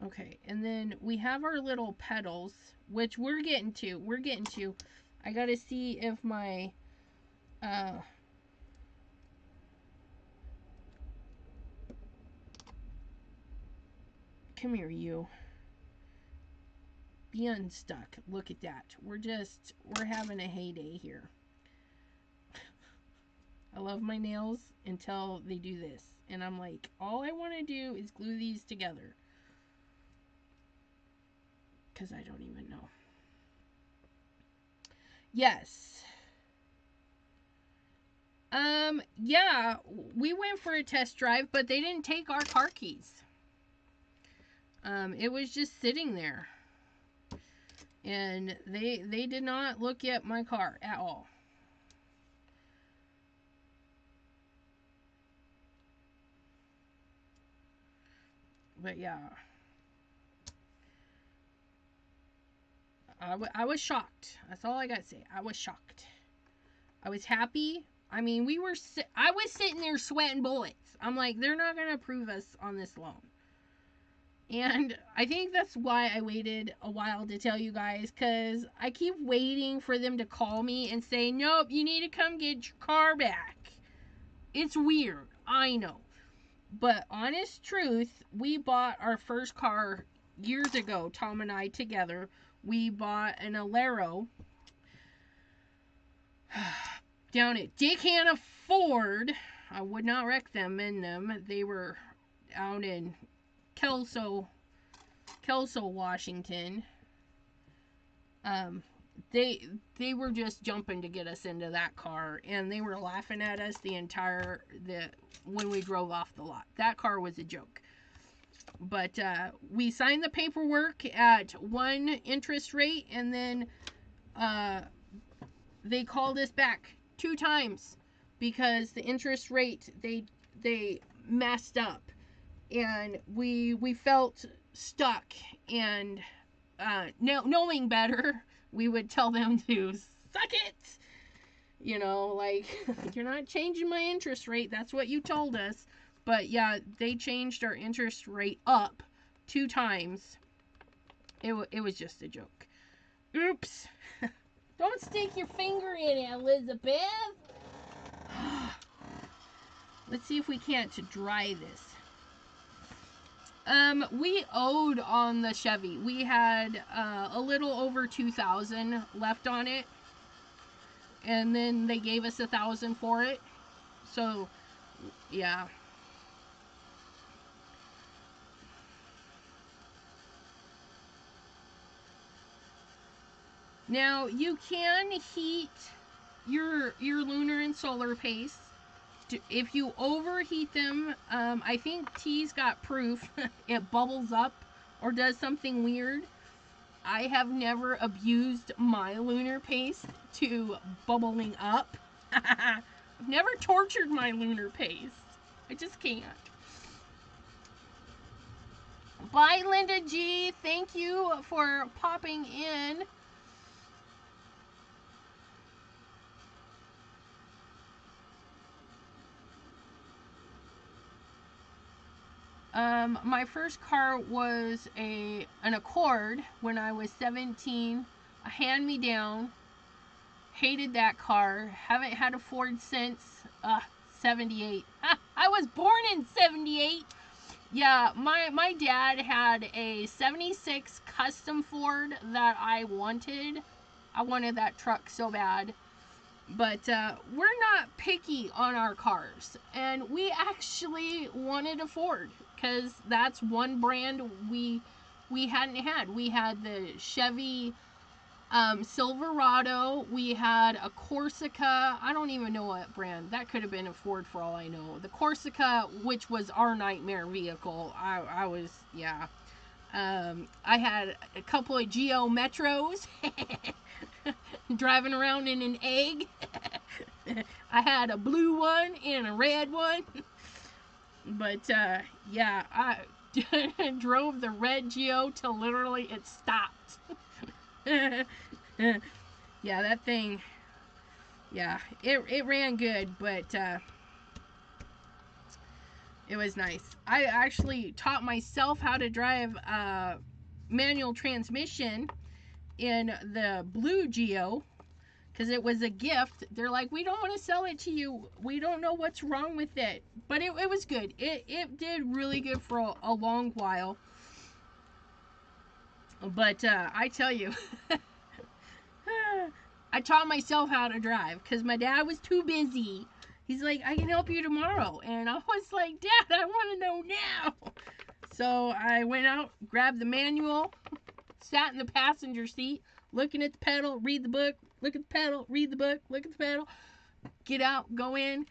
A: Okay, and then we have our little petals, which we're getting to. I gotta see if my, come here, you. Be unstuck. Look at that. We're having a heyday here. I love my nails until they do this. And I'm like, all I want to do is glue these together. Because I don't even know. Yes. Yeah, we went for a test drive, but they didn't take our car keys. It was just sitting there. And they did not look at my car at all. But yeah. I was shocked. That's all I got to say. I was shocked. I was happy, I mean, I was sitting there sweating bullets. I'm like, they're not going to approve us on this loan. And I think that's why I waited a while to tell you guys, because I keep waiting for them to call me and say, nope, you need to come get your car back. It's weird, I know. But honest truth, we bought our first car years ago, Tom and I together. We bought an Alero down at Dick Hanna Ford. I would not wreck them in them. They were out in Kelso, Washington. They were just jumping to get us into that car, and they were laughing at us when we drove off the lot. That car was a joke. But we signed the paperwork at one interest rate, and then they called us back 2 times because the interest rate they messed up, and we felt stuck. And knowing better, we would tell them to suck it. You know, like, you're not changing my interest rate. That's what you told us. But yeah, they changed our interest rate up 2 times. It was just a joke. Oops. Don't stick your finger in it, Elizabeth. Let's see if we can't dry this. We owed on the Chevy. We had a little over $2,000 left on it, and then they gave us $1,000 for it. So, yeah. Now you can heat your lunar and solar paste. If you overheat them, I think T's got proof it bubbles up or does something weird. I have never abused my lunar paste to bubbling up. I've never tortured my lunar paste. I just can't. Bye, Linda G. Thank you for popping in. My first car was an Accord when I was 17, a hand-me-down. Hated that car. Haven't had a Ford since 78. I was born in 78. Yeah, my dad had a 76 custom Ford that I wanted. I wanted that truck so bad. But we're not picky on our cars. And we actually wanted a Ford, because that's one brand we hadn't had. We had the Chevy Silverado. We had a Corsica. I don't even know what brand. That could have been a Ford for all I know. The Corsica, which was our nightmare vehicle. I was, yeah. I had a couple of Geo Metros. Driving around in an egg. I had a blue one and a red one. But, yeah, I drove the red Geo till literally it stopped. Yeah, that thing, yeah, it ran good, but, it was nice. I actually taught myself how to drive manual transmission in the blue Geo, because it was a gift. They're like, we don't want to sell it to you. We don't know what's wrong with it. But it was good. It did really good for a long while. But I tell you, I taught myself how to drive because my dad was too busy. He's like, I can help you tomorrow. And I was like, Dad, I want to know now. So I went out, grabbed the manual, sat in the passenger seat, looking at the pedal, read the book, look at the pedal, read the book, look at the pedal, get out, go in,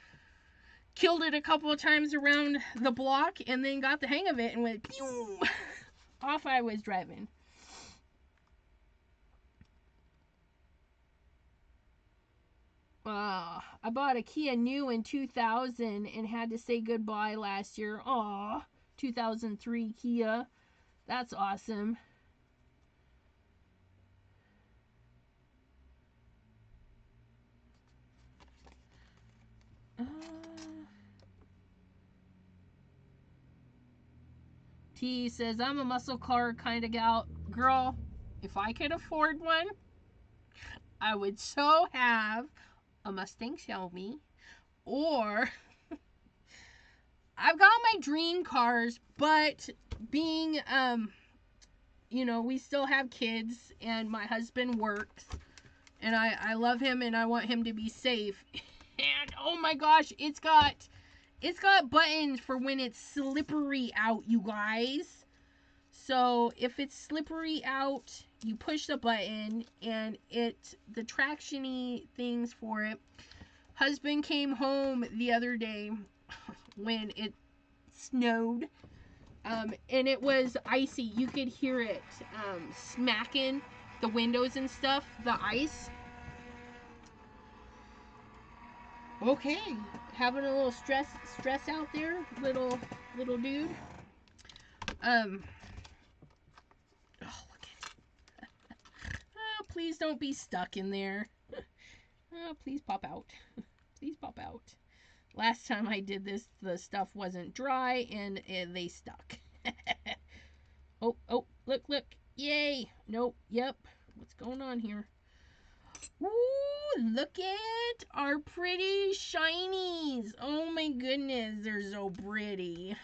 A: killed it a couple of times around the block, and then got the hang of it and went, pew! Off I was driving. I bought a Kia new in 2000 and had to say goodbye last year. Aw, 2003 Kia. That's awesome. T says, I'm a muscle car kind of gal. Girl, if I could afford one, I would so have a Mustang Shelby. Or I've got my dream cars, but being, you know, we still have kids and my husband works and I love him and I want him to be safe. And oh my gosh, it's got buttons for when it's slippery out, you guys. So if it's slippery out, you push the button and the traction-y things for it. Husband came home the other day when it snowed, and it was icy. You could hear it smacking the windows and stuff, the ice. Okay, having a little stress out there, little dude. Oh, look at it. Oh, please don't be stuck in there. Oh, please pop out. Please pop out. Last time I did this, the stuff wasn't dry and they stuck. Oh, look. Yay. Nope. Yep. What's going on here? Ooh, look at our pretty shinies. Oh my goodness, they're so pretty.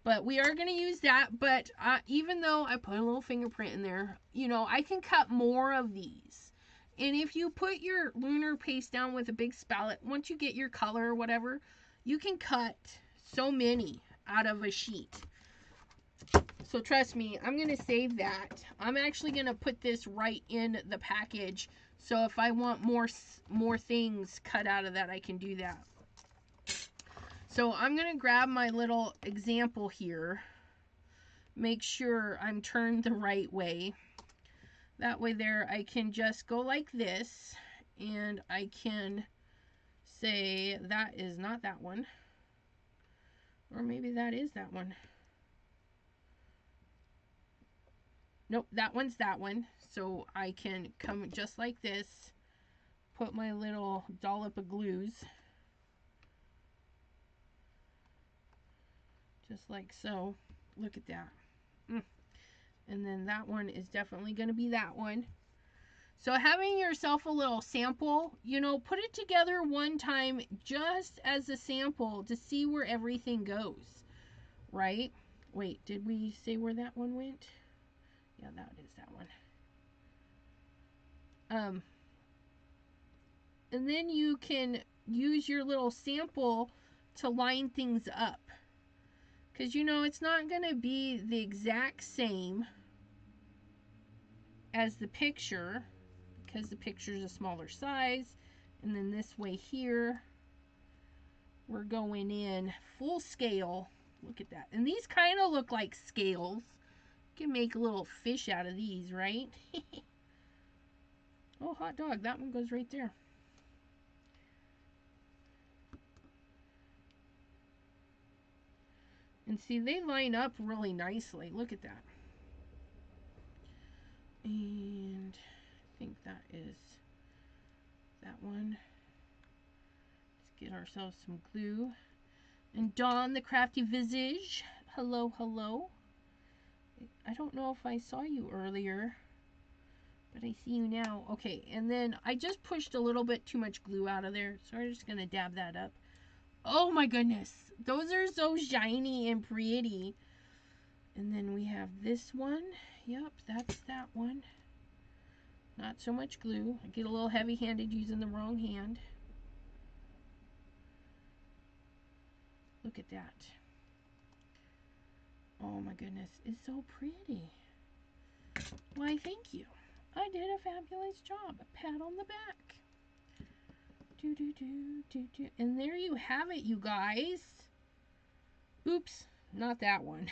A: But we are going to use that. But even though I put a little fingerprint in there, you know, I can cut more of these. And if you put your lunar paste down with a big spallet, once you get your color or whatever, you can cut so many out of a sheet. So trust me, I'm going to save that. I'm actually going to put this right in the package. So if I want more things cut out of that, I can do that. So I'm going to grab my little example here. Make sure I'm turned the right way. That way there, I can just go like this. And I can say, that is not that one. Or maybe that is that one. Nope, that one's that one. So I can come just like this. Put my little dollop of glues. Just like so. Look at that. And then that one is definitely going to be that one. So having yourself a little sample, you know, put it together one time just as a sample to see where everything goes. Right? Wait, did we say where that one went? Yeah, that is that one. And then you can use your little sample to line things up. Because, you know, it's not going to be the exact same as the picture. Because the picture is a smaller size. And then this way here, we're going in full scale. Look at that. And these kind of look like scales. You can make a little fish out of these, right? Oh, hot dog. That one goes right there. And see, they line up really nicely. Look at that. And I think that is that one. Let's get ourselves some glue. And Dawn, the crafty visage. Hello, hello. I don't know if I saw you earlier, but I see you now. Okay, and then I just pushed a little bit too much glue out of there, so I'm just going to dab that up. Oh my goodness, those are so shiny and pretty. And then we have this one. Yep, that's that one. Not so much glue. I get a little heavy-handed using the wrong hand. Look at that. Oh my goodness, it's so pretty. Why, thank you. I did a fabulous job. A pat on the back. Do, do, do, do, do. And there you have it, you guys. Oops, not that one.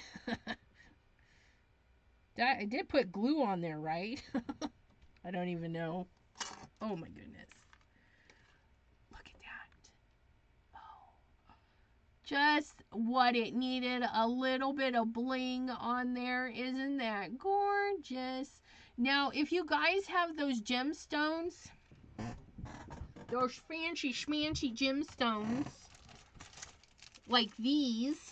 A: That, I did put glue on there, right? I don't even know. Oh my goodness. Look at that. Oh. Just what it needed. A little bit of bling on there. Isn't that gorgeous? Now, if you guys have those gemstones, those fancy schmancy gemstones, like these,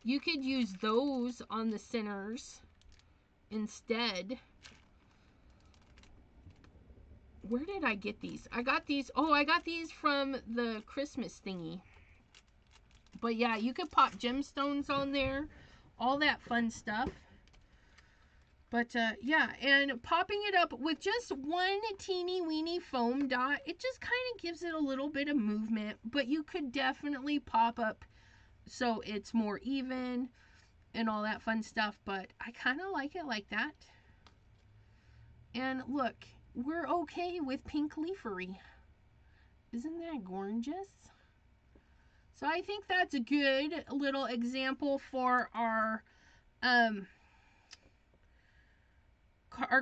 A: you could use those on the centers instead. Where did I get these? I got these from the Christmas thingy. But yeah, you could pop gemstones on there, all that fun stuff. But yeah, and popping it up with just one teeny weeny foam dot, it just kind of gives it a little bit of movement. But you could definitely pop up so it's more even and all that fun stuff. But I kind of like it like that. And look, we're okay with pink leafery. Isn't that gorgeous? So I think that's a good little example for our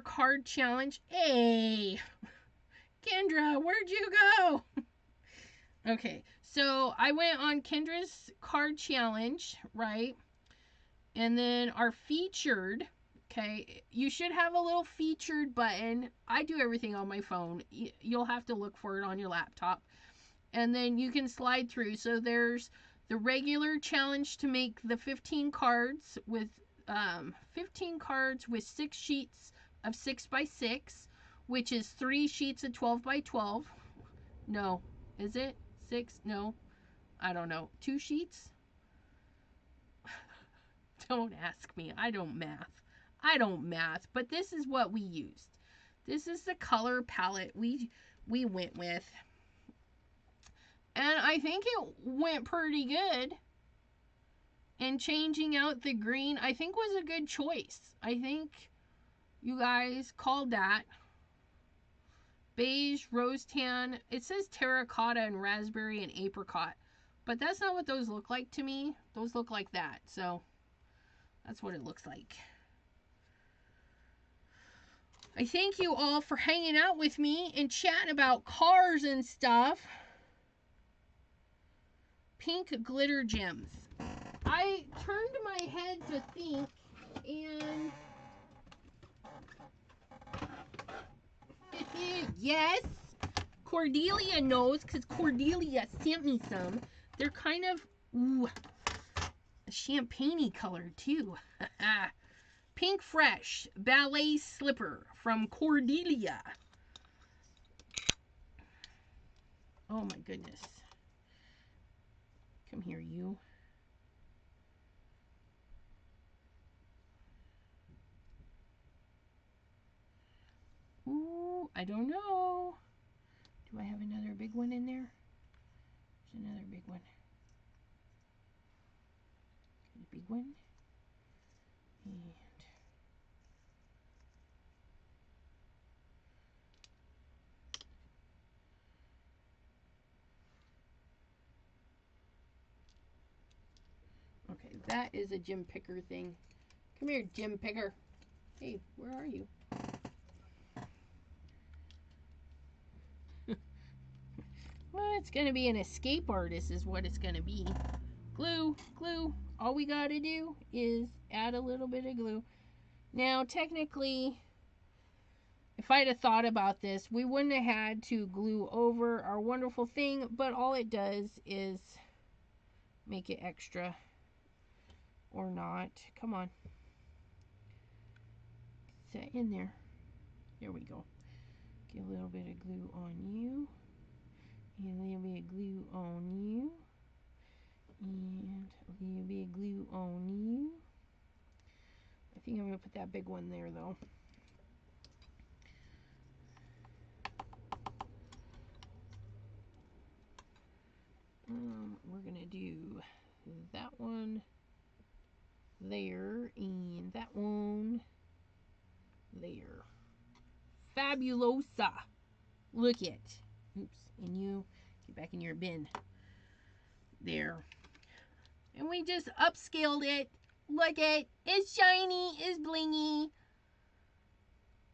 A: card challenge. Hey, Kendra, where'd you go? Okay, so I went on Kendra's card challenge, right? And then our featured, okay, you should have a little featured button. I do everything on my phone. You'll have to look for it on your laptop. And then you can slide through. So there's the regular challenge to make the 15 cards with 6 sheets of 6x6, which is 3 sheets of 12x12. No, is it 6? No, I don't know. 2 sheets? Don't ask me. I don't math. But this is what we used. This is the color palette we went with. And I think it went pretty good. And changing out the green, I think, was a good choice. I think you guys called that. Beige, rose tan. It says terracotta and raspberry and apricot. But that's not what those look like to me. Those look like that. So that's what it looks like. I thank you all for hanging out with me and chatting about cars and stuff. Pink glitter gems. I turned my head to think, and yes, Cordelia knows because Cordelia sent me some. They're kind of champagne-y color too. Pink Fresh ballet slipper from Cordelia. Oh my goodness. Come here, you. Ooh, I don't know. Do I have another big one in there? There's another big one. Big one. And okay, that is a gem picker thing. Come here, gem picker. Hey, where are you? Well, it's going to be an escape artist is what it's going to be. Glue, glue. All we got to do is add a little bit of glue. Now, technically, if I'd have thought about this, we wouldn't have had to glue over our wonderful thing, but all it does is make it extra. Or not. Come on. Set in there. There we go. Get a little bit of glue on you. And a little bit of glue on you. And a little bit of glue on you. I think I'm going to put that big one there, though. We're going to do that one there and that one there. Fabulosa. Look it. Oops. And you get back in your bin. There. And we just upscaled it. Look it. It's shiny. It's blingy.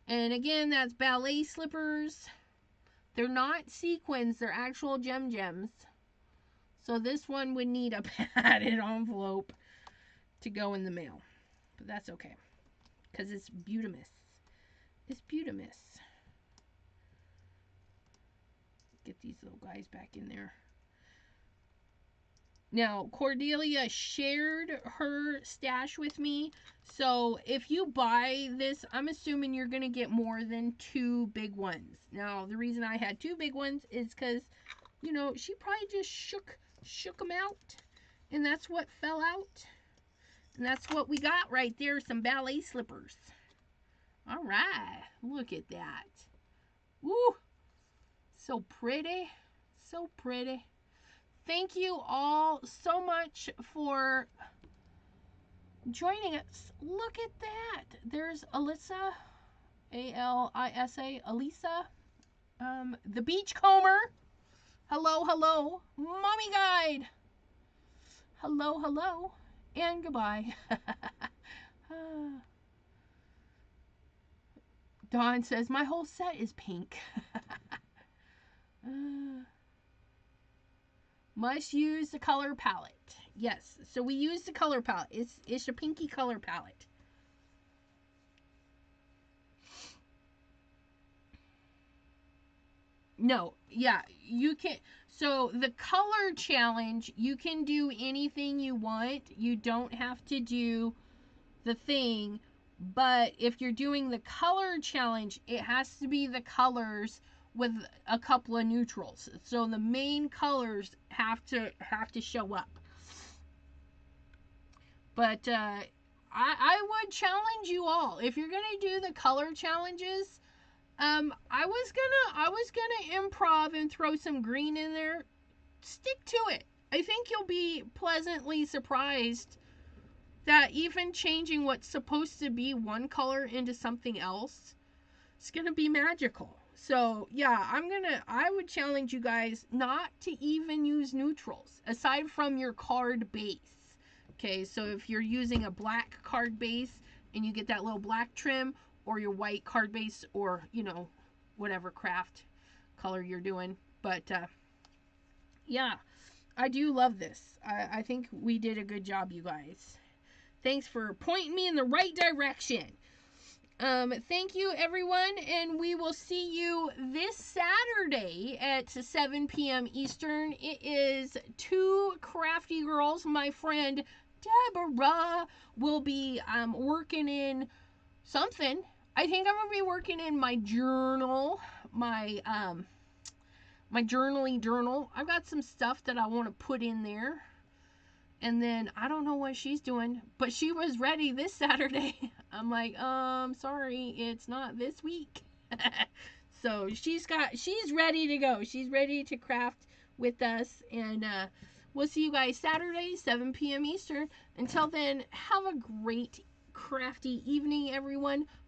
A: And again, that's ballet slippers. They're not sequins. They're actual gems. So this one would need a padded envelope to go in the mail. But that's okay. Because it's beautimous. It's beautimous. Get these little guys back in there. Now, Cordelia shared her stash with me. So if you buy this, I'm assuming you're going to get more than 2 big ones. Now, the reason I had 2 big ones is because, you know, she probably just shook them out. And that's what fell out. And that's what we got right there, some ballet slippers. All right, look at that. Woo! So pretty. So pretty. Thank you all so much for joining us. Look at that. There's Alyssa, A-L-I-S-A, Alisa. The Beachcomber. Hello, hello. Mommy Guide. Hello, hello. And goodbye. Dawn says, my whole set is pink. Must use the color palette. Yes, so we use the color palette. It's a pinky color palette. No, yeah, you can. So the color challenge, you can do anything you want. You don't have to do the thing. But if you're doing the color challenge, it has to be the colors with a couple of neutrals. So the main colors have to show up. But I would challenge you all, if you're gonna do the color challenges. I was gonna improv and throw some green in there. Stick to it. I think you'll be pleasantly surprised that even changing what's supposed to be one color into something else, it's gonna be magical. So yeah, I would challenge you guys not to even use neutrals aside from your card base. Okay, so if you're using a black card base and you get that little black trim, or your white card base, or, you know, whatever craft color you're doing. But yeah, I do love this. I think we did a good job, you guys. Thanks for pointing me in the right direction. Thank you, everyone, and we will see you this Saturday at 7 p.m. Eastern. It is 2 crafty girls. My friend Deborah will be working in something. I think I'm gonna be working in my journal, my journaling journal. I've got some stuff that I want to put in there. And then I don't know what she's doing, but she was ready this Saturday. I'm like, sorry, it's not this week. So she's ready to go. She's ready to craft with us, and we'll see you guys Saturday, 7 p.m. Eastern. Until then, have a great crafty evening, everyone.